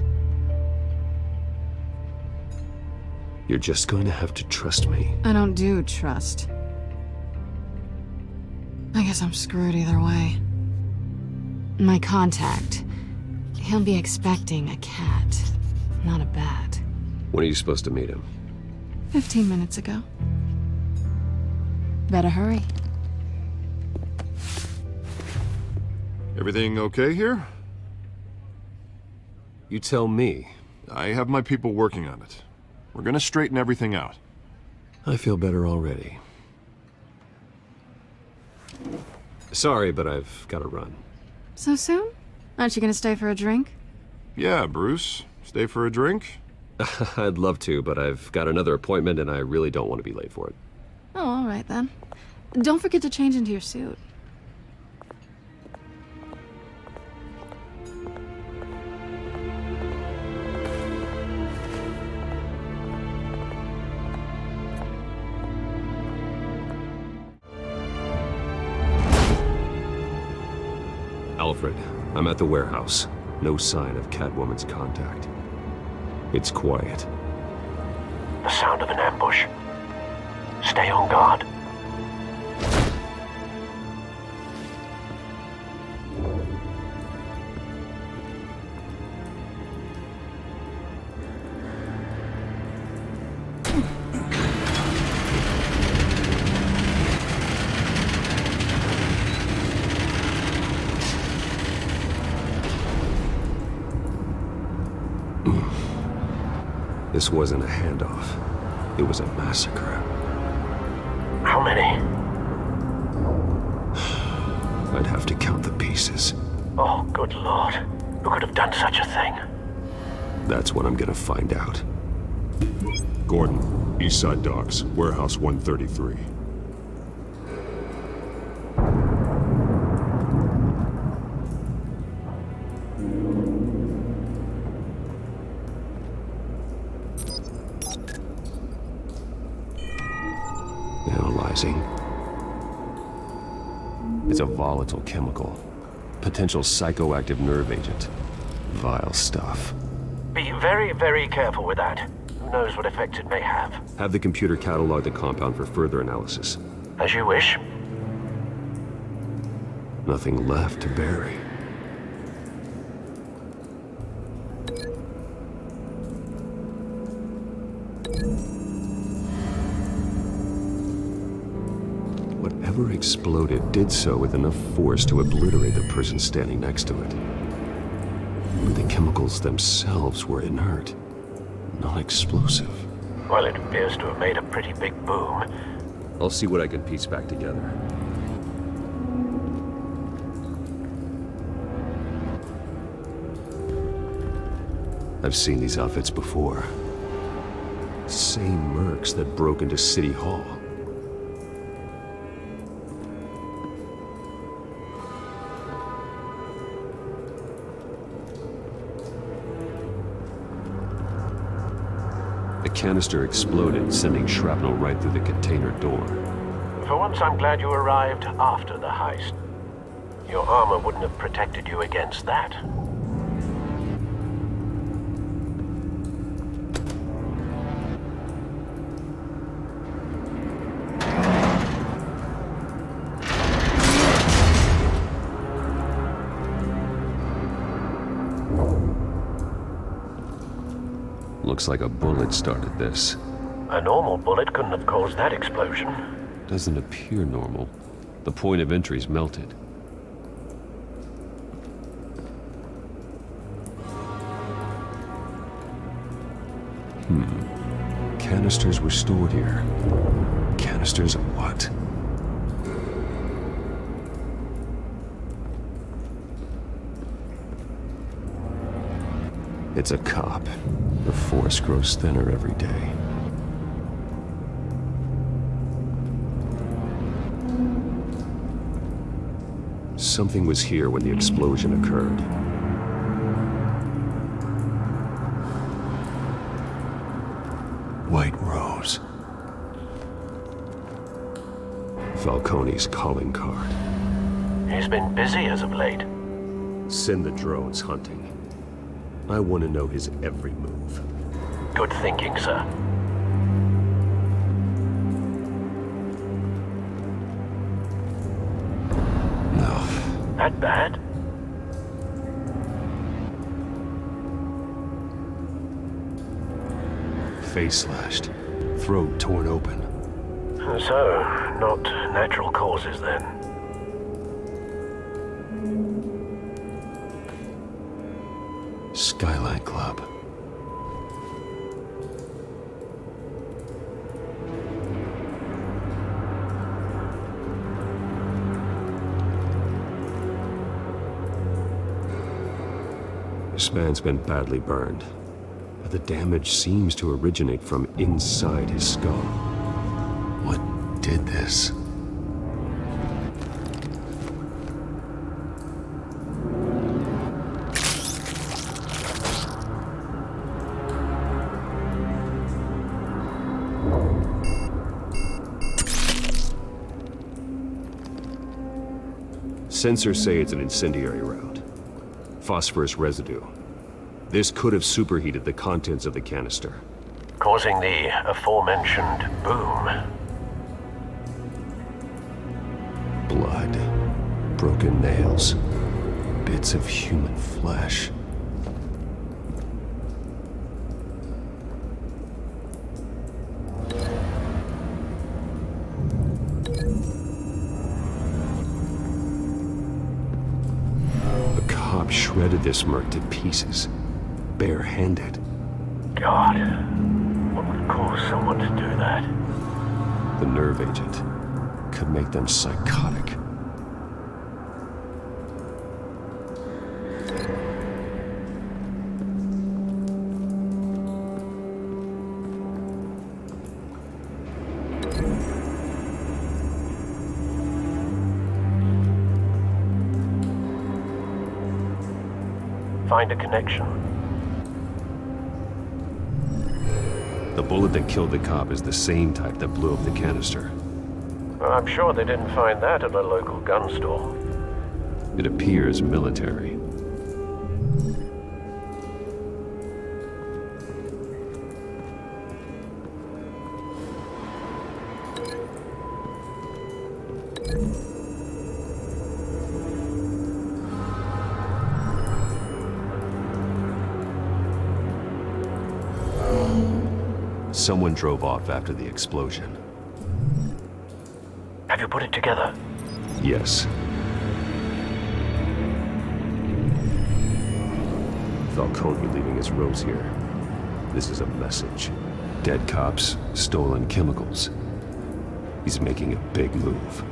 You're just going to have to trust me. I don't do trust. I guess I'm screwed either way. My contact, he'll be expecting a cat, not a bat. When are you supposed to meet him? 15 minutes ago. Better hurry. Everything okay here? You tell me. I have my people working on it. We're gonna straighten everything out. I feel better already. Sorry, but I've got to run. So soon? Aren't you gonna stay for a drink? Yeah, Bruce. Stay for a drink? I'd love to, but I've got another appointment and I really don't want to be late for it. Oh, all right then. Don't forget to change into your suit. Alfred, I'm at the warehouse. No sign of Catwoman's contact. It's quiet. The sound of an ambush. Stay on guard. This wasn't a handoff. It was a massacre. How many? I'd have to count the pieces. Oh, good lord. Who could have done such a thing? That's what I'm gonna find out. Gordon, Eastside Docks, Warehouse 133. Analyzing. It's a volatile chemical. Potential psychoactive nerve agent. Vile stuff. Be very, very careful with that. Who knows what effects it may have. Have the computer catalog the compound for further analysis. As you wish. Nothing left to bury. Whatever exploded did so with enough force to obliterate the person standing next to it. But the chemicals themselves were inert, not explosive. Well, it appears to have made a pretty big boom. I'll see what I can piece back together. I've seen these outfits before. Same mercs that broke into City Hall. The canister exploded, sending shrapnel right through the container door. For once, I'm glad you arrived after the heist. Your armor wouldn't have protected you against that. Looks like a bullet started this. A normal bullet couldn't have caused that explosion. Doesn't appear normal. The point of entry's melted. Canisters were stored here. Canisters of what? It's a cop. The force grows thinner every day. Something was here when the explosion occurred. White Rose. Falcone's calling card. He's been busy as of late. Send the drones hunting. I want to know his every move. Good thinking, sir. No. That bad? Face slashed. Throat torn open. So, not natural causes then. Skyline Club. This man's been badly burned, but the damage seems to originate from inside his skull. What did this? Sensors say it's an incendiary round. Phosphorus residue. This could have superheated the contents of the canister, Causing the aforementioned boom. Blood. Broken nails. Bits of human flesh. A cop shredded this merc to pieces, barehanded. God, what would cause someone to do that? The nerve agent could make them psychotic. Find a connection. The bullet that killed the cop is the same type that blew up the canister. Well, I'm sure they didn't find that at a local gun store. It appears military. Someone drove off after the explosion. Have you put it together? Yes. Falcone leaving his rose here. This is a message. Dead cops, stolen chemicals. He's making a big move.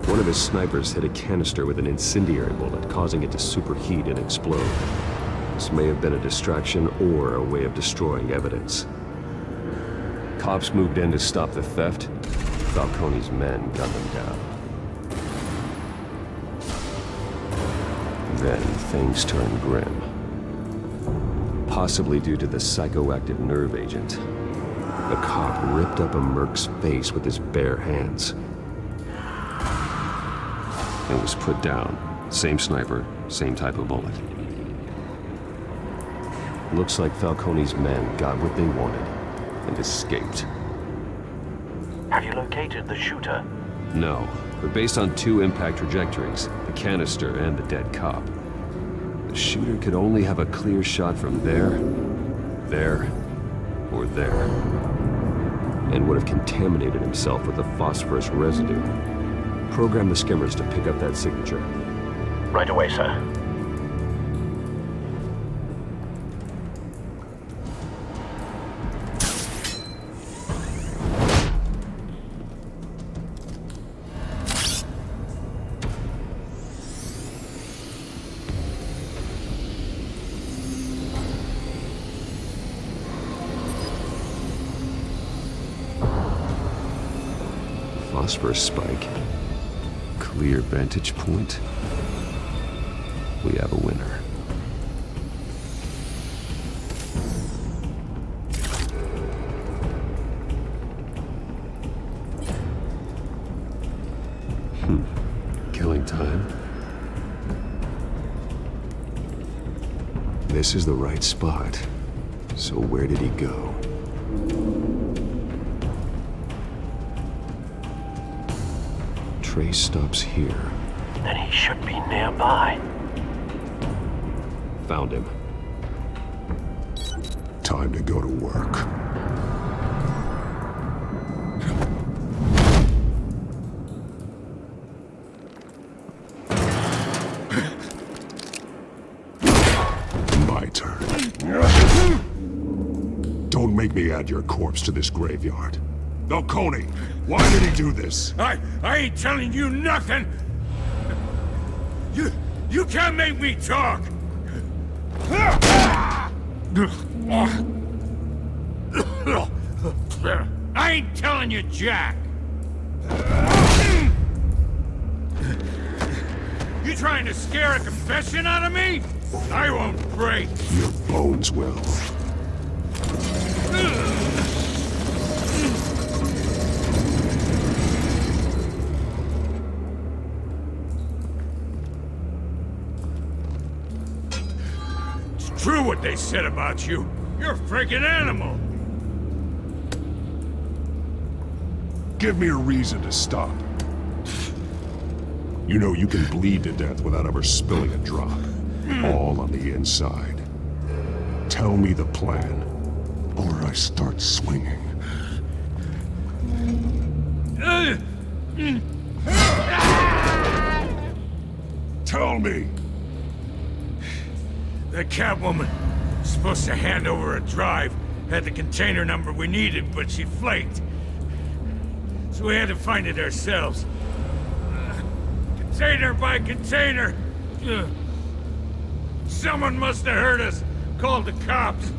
One of his snipers hit a canister with an incendiary bullet, causing it to superheat and explode. This may have been a distraction or a way of destroying evidence. Cops moved in to stop the theft. Falcone's men gunned them down. Then things turned grim. Possibly due to the psychoactive nerve agent. A cop ripped up a merc's face with his bare hands. And was put down. Same sniper, same type of bullet. Looks like Falcone's men got what they wanted and escaped. Have you located the shooter? No, but based on two impact trajectories, the canister and the dead cop, the shooter could only have a clear shot from there, or there, and would have contaminated himself with the phosphorus residue. Program the skimmers to pick up that signature. Right away, sir. phosphorus spike. Clear vantage point. We have a winner. Killing time. This is the right spot. So where did he go? Trace stops here. Then he should be nearby. Found him. Time to go to work. My turn. Don't make me add your corpse to this graveyard. Falcone, why did he do this? I ain't telling you nothing! You can't make me talk! I ain't telling you jack! You trying to scare a confession out of me? I won't break! Your bones will. It's true what they said about you. You're a freaking animal! Give me a reason to stop. You know you can bleed to death without ever spilling a drop. All on the inside. Tell me the plan, or I start swinging. Tell me! The Catwoman was supposed to hand over a drive, had the container number we needed, but she flaked. So we had to find it ourselves. Container by container. Someone must have heard us, called the cops.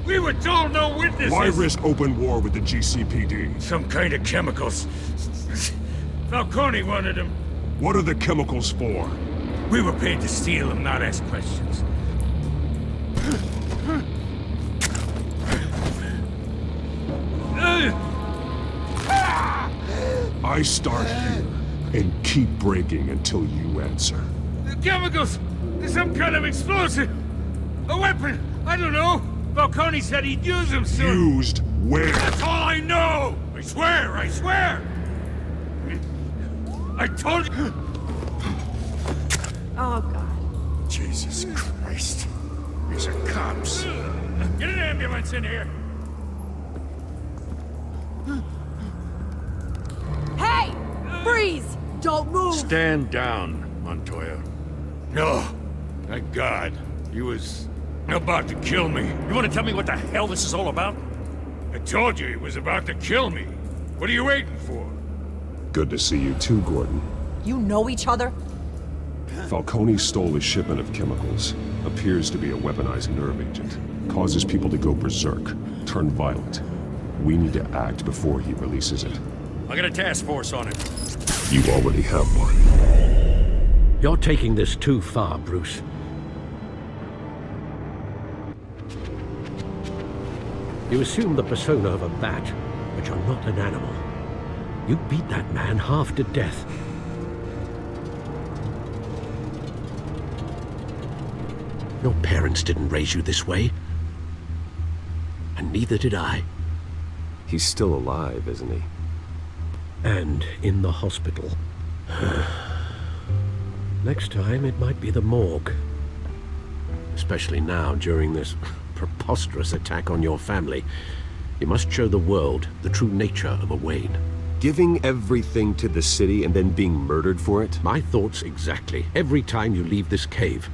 We were told no witnesses. Why risk open war with the GCPD? Some kind of chemicals. Falcone wanted them. What are the chemicals for? We were paid to steal them, not ask questions. I start here and keep breaking until you answer. The chemicals! There's some kind of explosive! A weapon! I don't know! Falcone said he'd use them soon! Used where? That's all I know! I swear! I swear! I told you! Oh, God. Jesus Christ. These are cops. Get an ambulance in here! Hey! Freeze! Don't move! Stand down, Montoya. No. Thank God. He was about to kill me. You want to tell me what the hell this is all about? I told you he was about to kill me. What are you waiting for? Good to see you too, Gordon. You know each other? Falcone stole a shipment of chemicals. Appears to be a weaponized nerve agent. Causes people to go berserk, turn violent. We need to act before he releases it. I got a task force on it. You already have one. You're taking this too far, Bruce. You assume the persona of a bat, but you're not an animal. You beat that man half to death. Your parents didn't raise you this way. And neither did I. He's still alive, isn't he? And in the hospital. Next time, it might be the morgue. Especially now, during this preposterous attack on your family. You must show the world the true nature of a Wayne. Giving everything to the city and then being murdered for it? My thoughts exactly. Every time you leave this cave.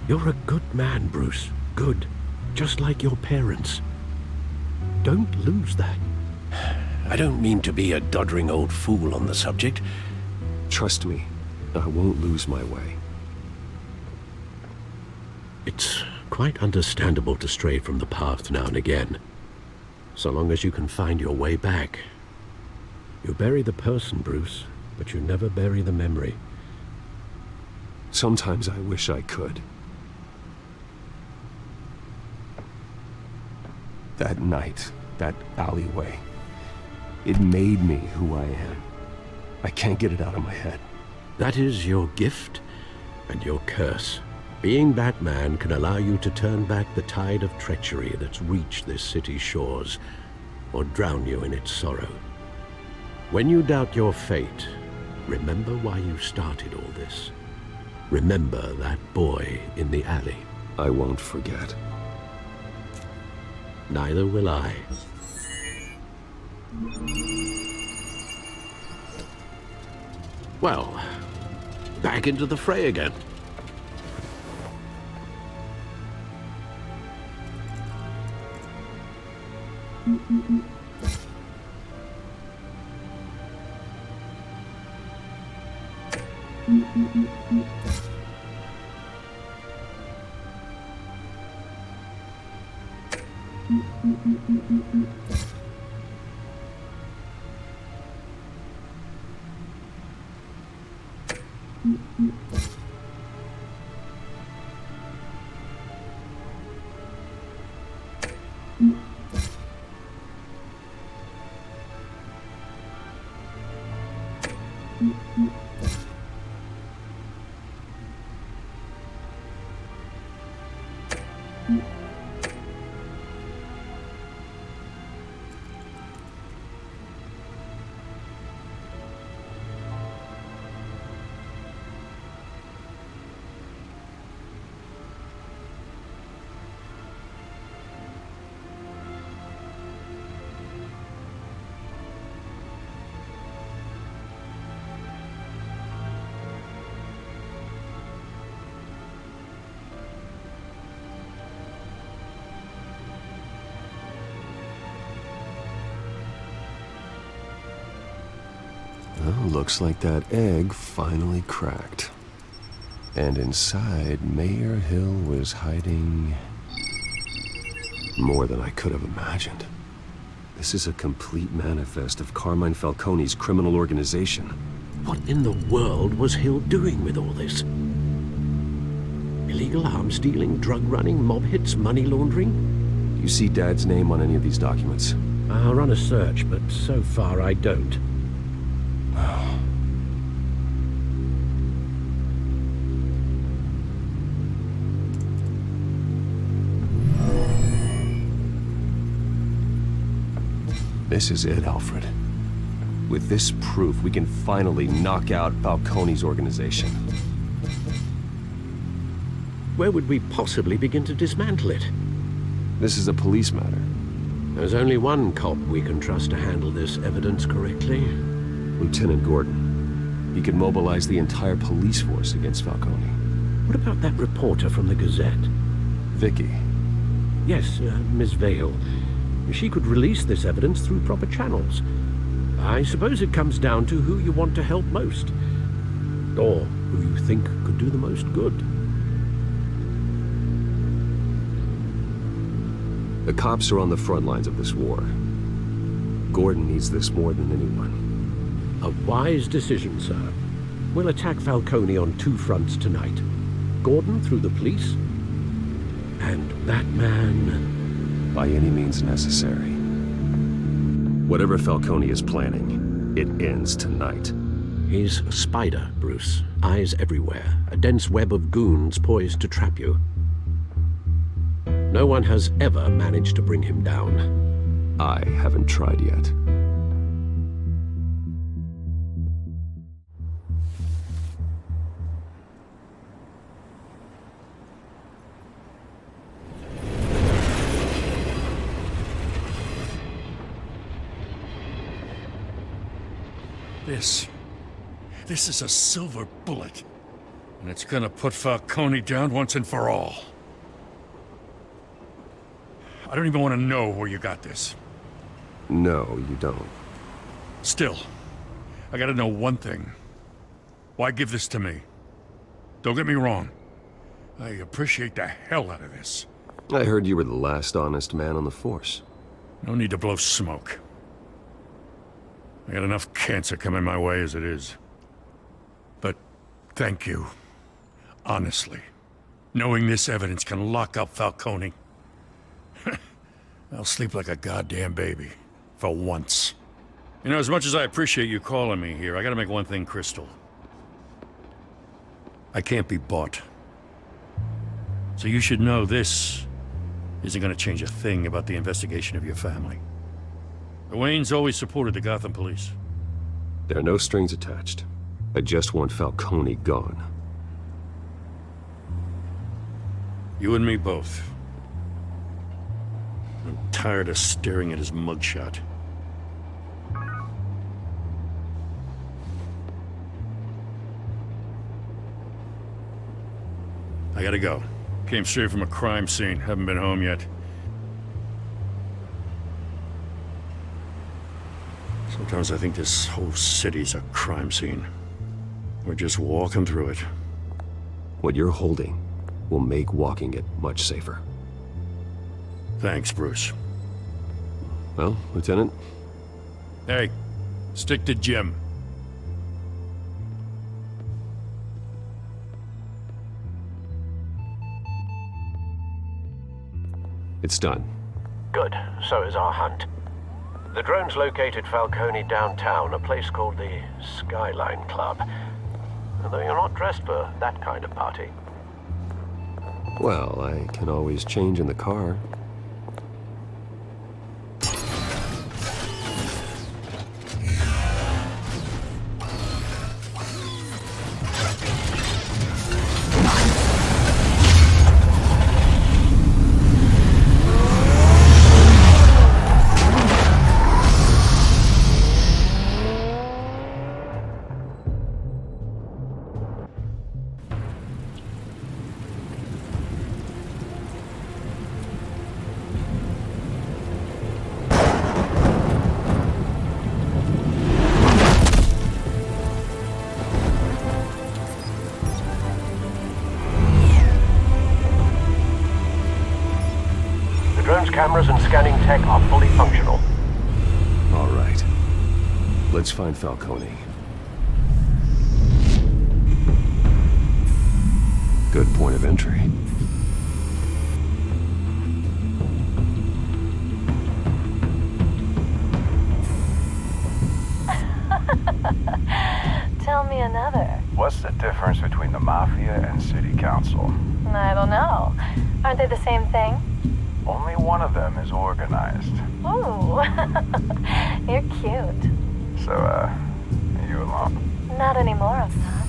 You're a good man, Bruce. Good. Just like your parents. Don't lose that. I don't mean to be a doddering old fool on the subject. Trust me, I won't lose my way. It's quite understandable to stray from the path now and again, so long as you can find your way back. You bury the person, Bruce, but you never bury the memory. Sometimes I wish I could. That night, that alleyway, it made me who I am. I can't get it out of my head. That is your gift and your curse. Being Batman can allow you to turn back the tide of treachery that's reached this city's shores, or drown you in its sorrow. When you doubt your fate, remember why you started all this. Remember that boy in the alley. I won't forget. Neither will I. Well, back into the fray again. Well, looks like that egg finally cracked. And inside, Mayor Hill was hiding more than I could have imagined. This is a complete manifest of Carmine Falcone's criminal organization. What in the world was Hill doing with all this? Illegal arms dealing, drug running, mob hits, money laundering? Do you see Dad's name on any of these documents? I'll run a search, but so far I don't. This is it, Alfred. With this proof, we can finally knock out Falcone's organization. Where would we possibly begin to dismantle it? This is a police matter. There's only one cop we can trust to handle this evidence correctly. Lieutenant Gordon. He could mobilize the entire police force against Falcone. What about that reporter from the Gazette? Vicky. Yes, Miss Vale. She could release this evidence through proper channels. I suppose it comes down to who you want to help most. Or who you think could do the most good. The cops are on the front lines of this war. Gordon needs this more than anyone. A wise decision, sir. We'll attack Falcone on two fronts tonight. Gordon through the police, and Batman... by any means necessary. Whatever Falcone is planning, it ends tonight. He's a spider, Bruce. Eyes everywhere. A dense web of goons poised to trap you. No one has ever managed to bring him down. I haven't tried yet. This is a silver bullet. And it's gonna put Falcone down once and for all. I don't even want to know where you got this. No, you don't. Still, I gotta know one thing. Why give this to me? Don't get me wrong. I appreciate the hell out of this. I heard you were the last honest man on the force. No need to blow smoke. I got enough cancer coming my way as it is. But thank you. Honestly. Knowing this evidence can lock up Falcone. I'll sleep like a goddamn baby. For once. You know, as much as I appreciate you calling me here, I gotta make one thing crystal. I can't be bought. So you should know this isn't gonna change a thing about the investigation of your family. The Waynes always supported the Gotham police. There are no strings attached. I just want Falcone gone. You and me both. I'm tired of staring at his mugshot. I gotta go. Came straight from a crime scene. Haven't been home yet. Sometimes I think this whole city's a crime scene. We're just walking through it. What you're holding will make walking it much safer. Thanks, Bruce. Well, Lieutenant? Hey, stick to Jim. It's done. Good. So is our hunt. The drones located Falcone downtown, a place called the Skyline Club. Although you're not dressed for that kind of party. Well, I can always change in the car. Cameras and scanning tech are fully functional. All right. Let's find Falcone. Good point of entry. Tell me another. What's the difference between the Mafia and City Council? I don't know. Aren't they the same thing? Only one of them is organized. Ooh, you're cute. So, are you alone? Not anymore, I'm not.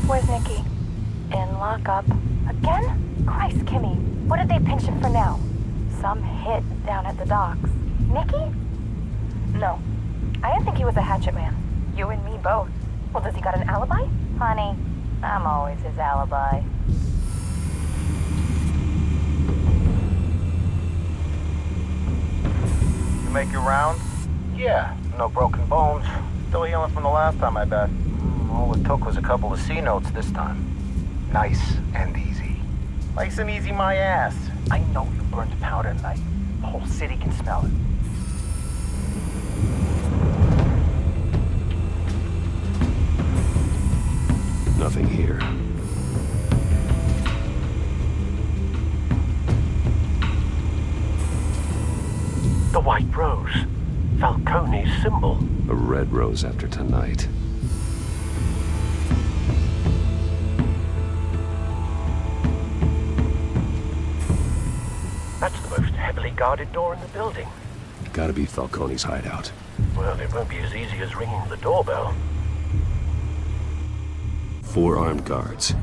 Where's Nikki? In lockup. Again? Christ, Kimmy. What did they pinch him for now? Some hit down at the docks. Nikki? No. I didn't think he was a hatchet man. You and me both. Well, does he got an alibi? Honey, I'm always his alibi. You make your rounds? Yeah, no broken bones. Still healing from the last time, I bet. All it took was a couple of C notes this time. Nice and easy. Nice and easy, my ass. I know you burned powder tonight. The whole city can smell it. Nothing here. The white rose. Falcone's symbol. A red rose after tonight. That's the most heavily guarded door in the building. Gotta be Falcone's hideout. Well, it won't be as easy as ringing the doorbell. 4 armed guards.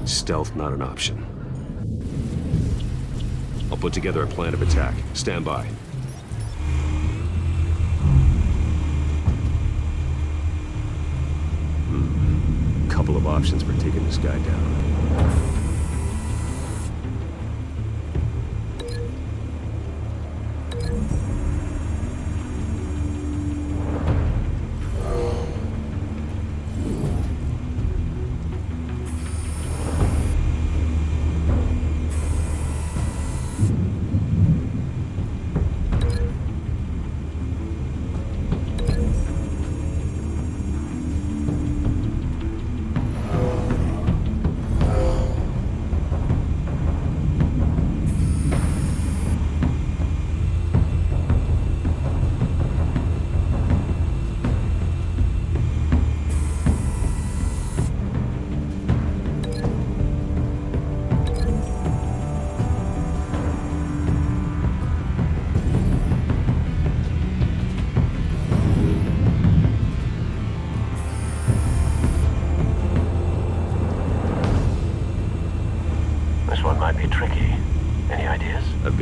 Stealth not an option. I'll put together a plan of attack. Stand by. Couple of options for taking this guy down.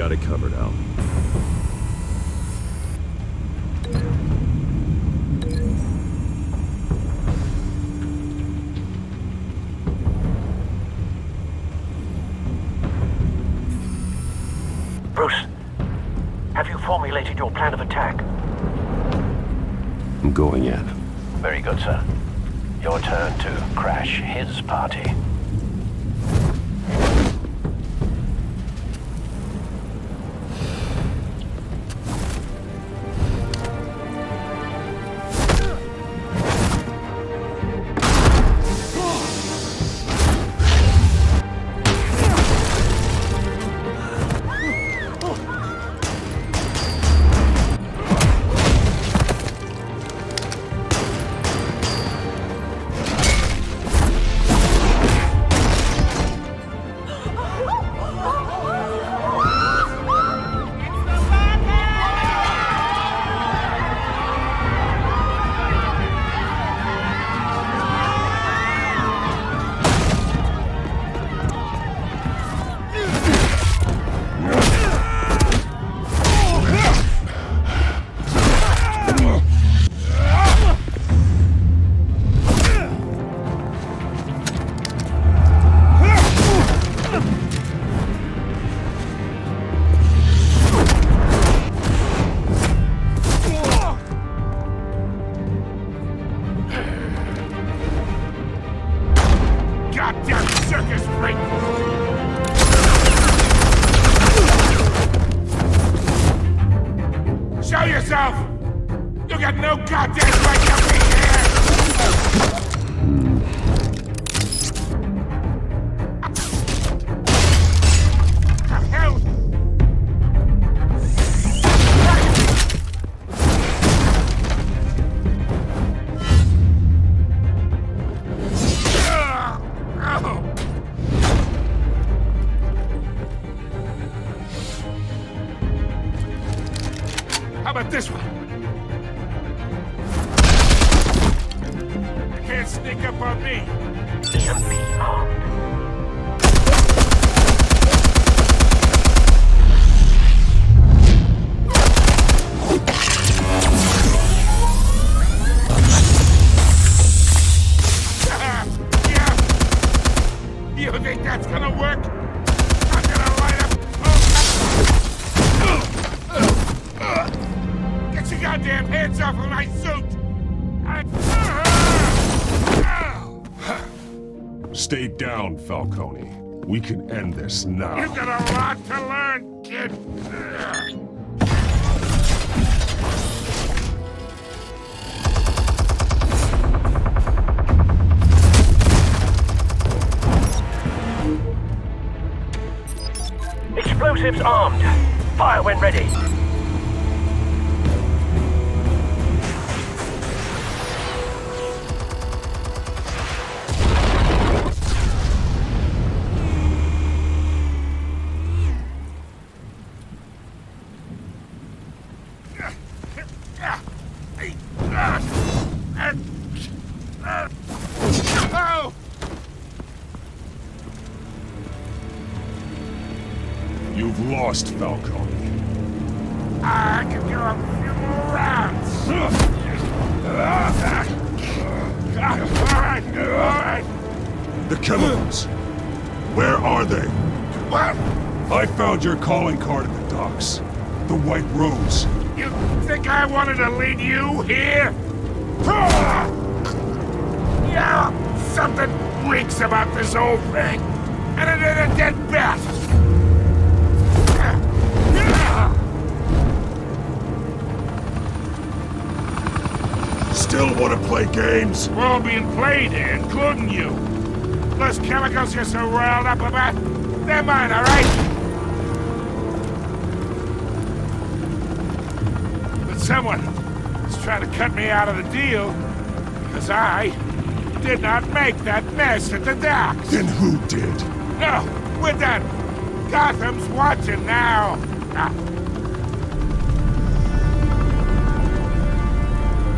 got it covered, Al. Bruce, have you formulated your plan of attack? I'm going in. Very good, sir. Your turn to crash his party. Show yourself! You got no goddamn right to be here! The hell? How about this one? You can't sneak up on me. EMP armed. Yeah. You think that's gonna work? I'm gonna light up. Get your goddamn hands off of my suit! Stay down, Falcone. We can end this now. You've got a lot to learn, kid. Explosives armed. Fire when ready. Oh! You've lost, Falcone. I can do a few more rounds. All right. The chemicals. Where are they? What? I found your calling card at the docks. The White Rose. You think I wanted to lead you here? Yeah, something reeks about this whole thing. And it ain't a dead bat. Still want to play games? We're all being played here, including you. Those chemicals you're so riled up about, they're mine, all right? But someone is trying to cut me out of the deal because I did not make that mess at the docks. Then who did? No, we're done. Gotham's watching now.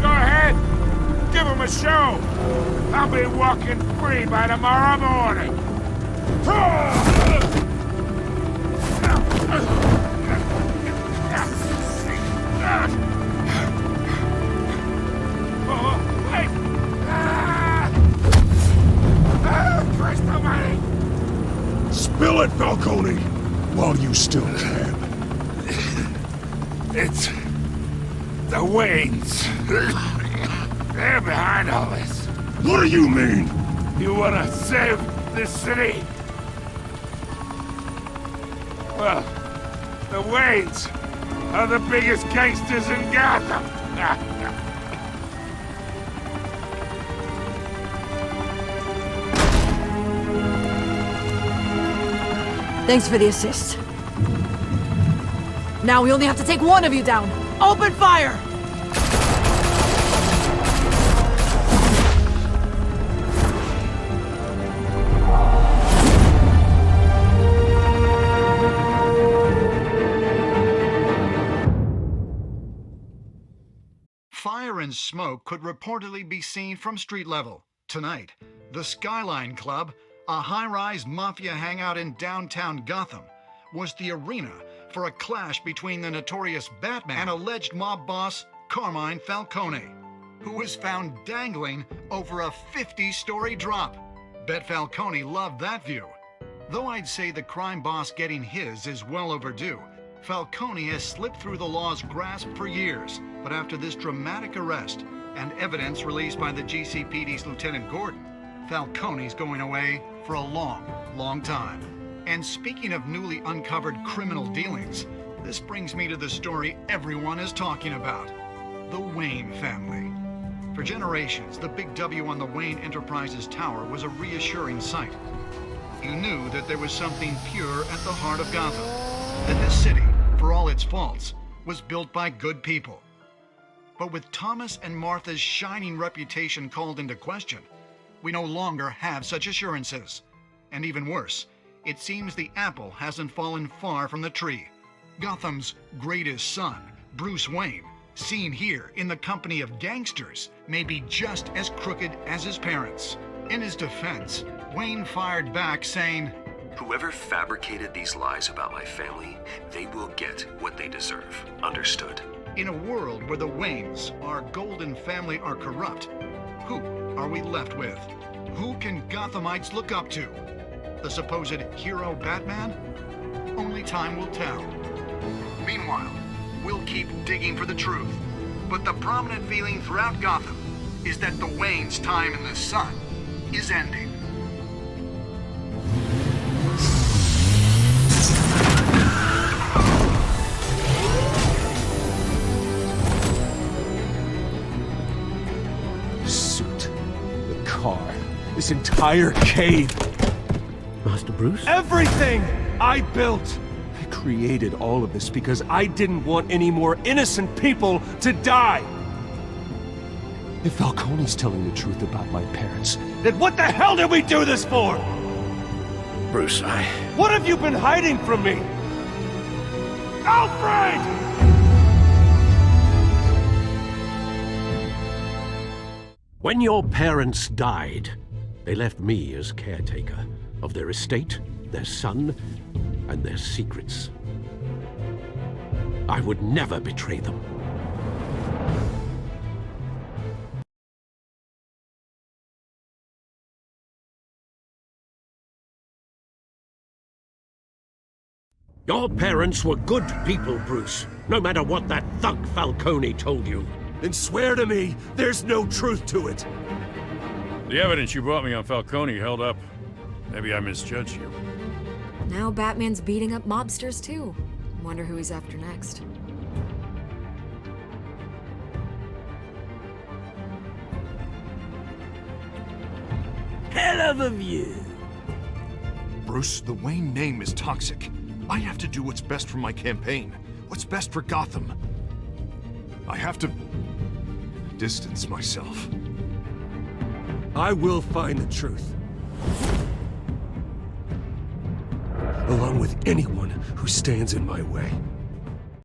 Go ahead. Give him a show. I'll be walking free by tomorrow morning. Oh, wait! Christ almighty! Spill it, Falcone, while you still can. It's the Waynes. They're behind all this. What do you mean? You want to save this city? Well, the Waynes are the biggest gangsters in Gotham. Thanks for the assist. Now we only have to take one of you down. Open fire! Fire and smoke could reportedly be seen from street level. Tonight, the Skyline Club, a high-rise mafia hangout in downtown Gotham, was the arena for a clash between the notorious Batman and alleged mob boss Carmine Falcone, who was found dangling over a 50-story drop. Bet Falcone loved that view. Though I'd say the crime boss getting his is well overdue, Falcone has slipped through the law's grasp for years. But after this dramatic arrest and evidence released by the GCPD's Lieutenant Gordon, Falcone's going away for a long, long time. And speaking of newly uncovered criminal dealings, this brings me to the story everyone is talking about: the Wayne family. For generations, the big W on the Wayne Enterprises Tower was a reassuring sight. You knew that there was something pure at the heart of Gotham, that this city, for all its faults, was built by good people. But with Thomas and Martha's shining reputation called into question, we no longer have such assurances. And even worse, it seems the apple hasn't fallen far from the tree. Gotham's greatest son, Bruce Wayne, seen here in the company of gangsters, may be just as crooked as his parents. In his defense, Wayne fired back saying, "Whoever fabricated these lies about my family, they will get what they deserve. Understood?" In a world where the Waynes, our golden family, are corrupt, who are we left with? Who can Gothamites look up to? The supposed hero Batman? Only time will tell. Meanwhile, we'll keep digging for the truth. But the prominent feeling throughout Gotham is that the Waynes' time in the sun is ending. This entire cave. Master Bruce? Everything I built. I created all of this because I didn't want any more innocent people to die. If Falcone's telling the truth about my parents, then what the hell did we do this for? Bruce, What have you been hiding from me? Alfred! When your parents died, they left me as caretaker of their estate, their son, and their secrets. I would never betray them. Your parents were good people, Bruce, no matter what that thug Falcone told you. Then swear to me there's no truth to it. The evidence you brought me on Falcone held up. Maybe I misjudged you. Now Batman's beating up mobsters too. Wonder who he's after next. Hell of a view. Bruce, the Wayne name is toxic. I have to do what's best for my campaign. What's best for Gotham. I have to distance myself. I will find the truth. Along with anyone who stands in my way.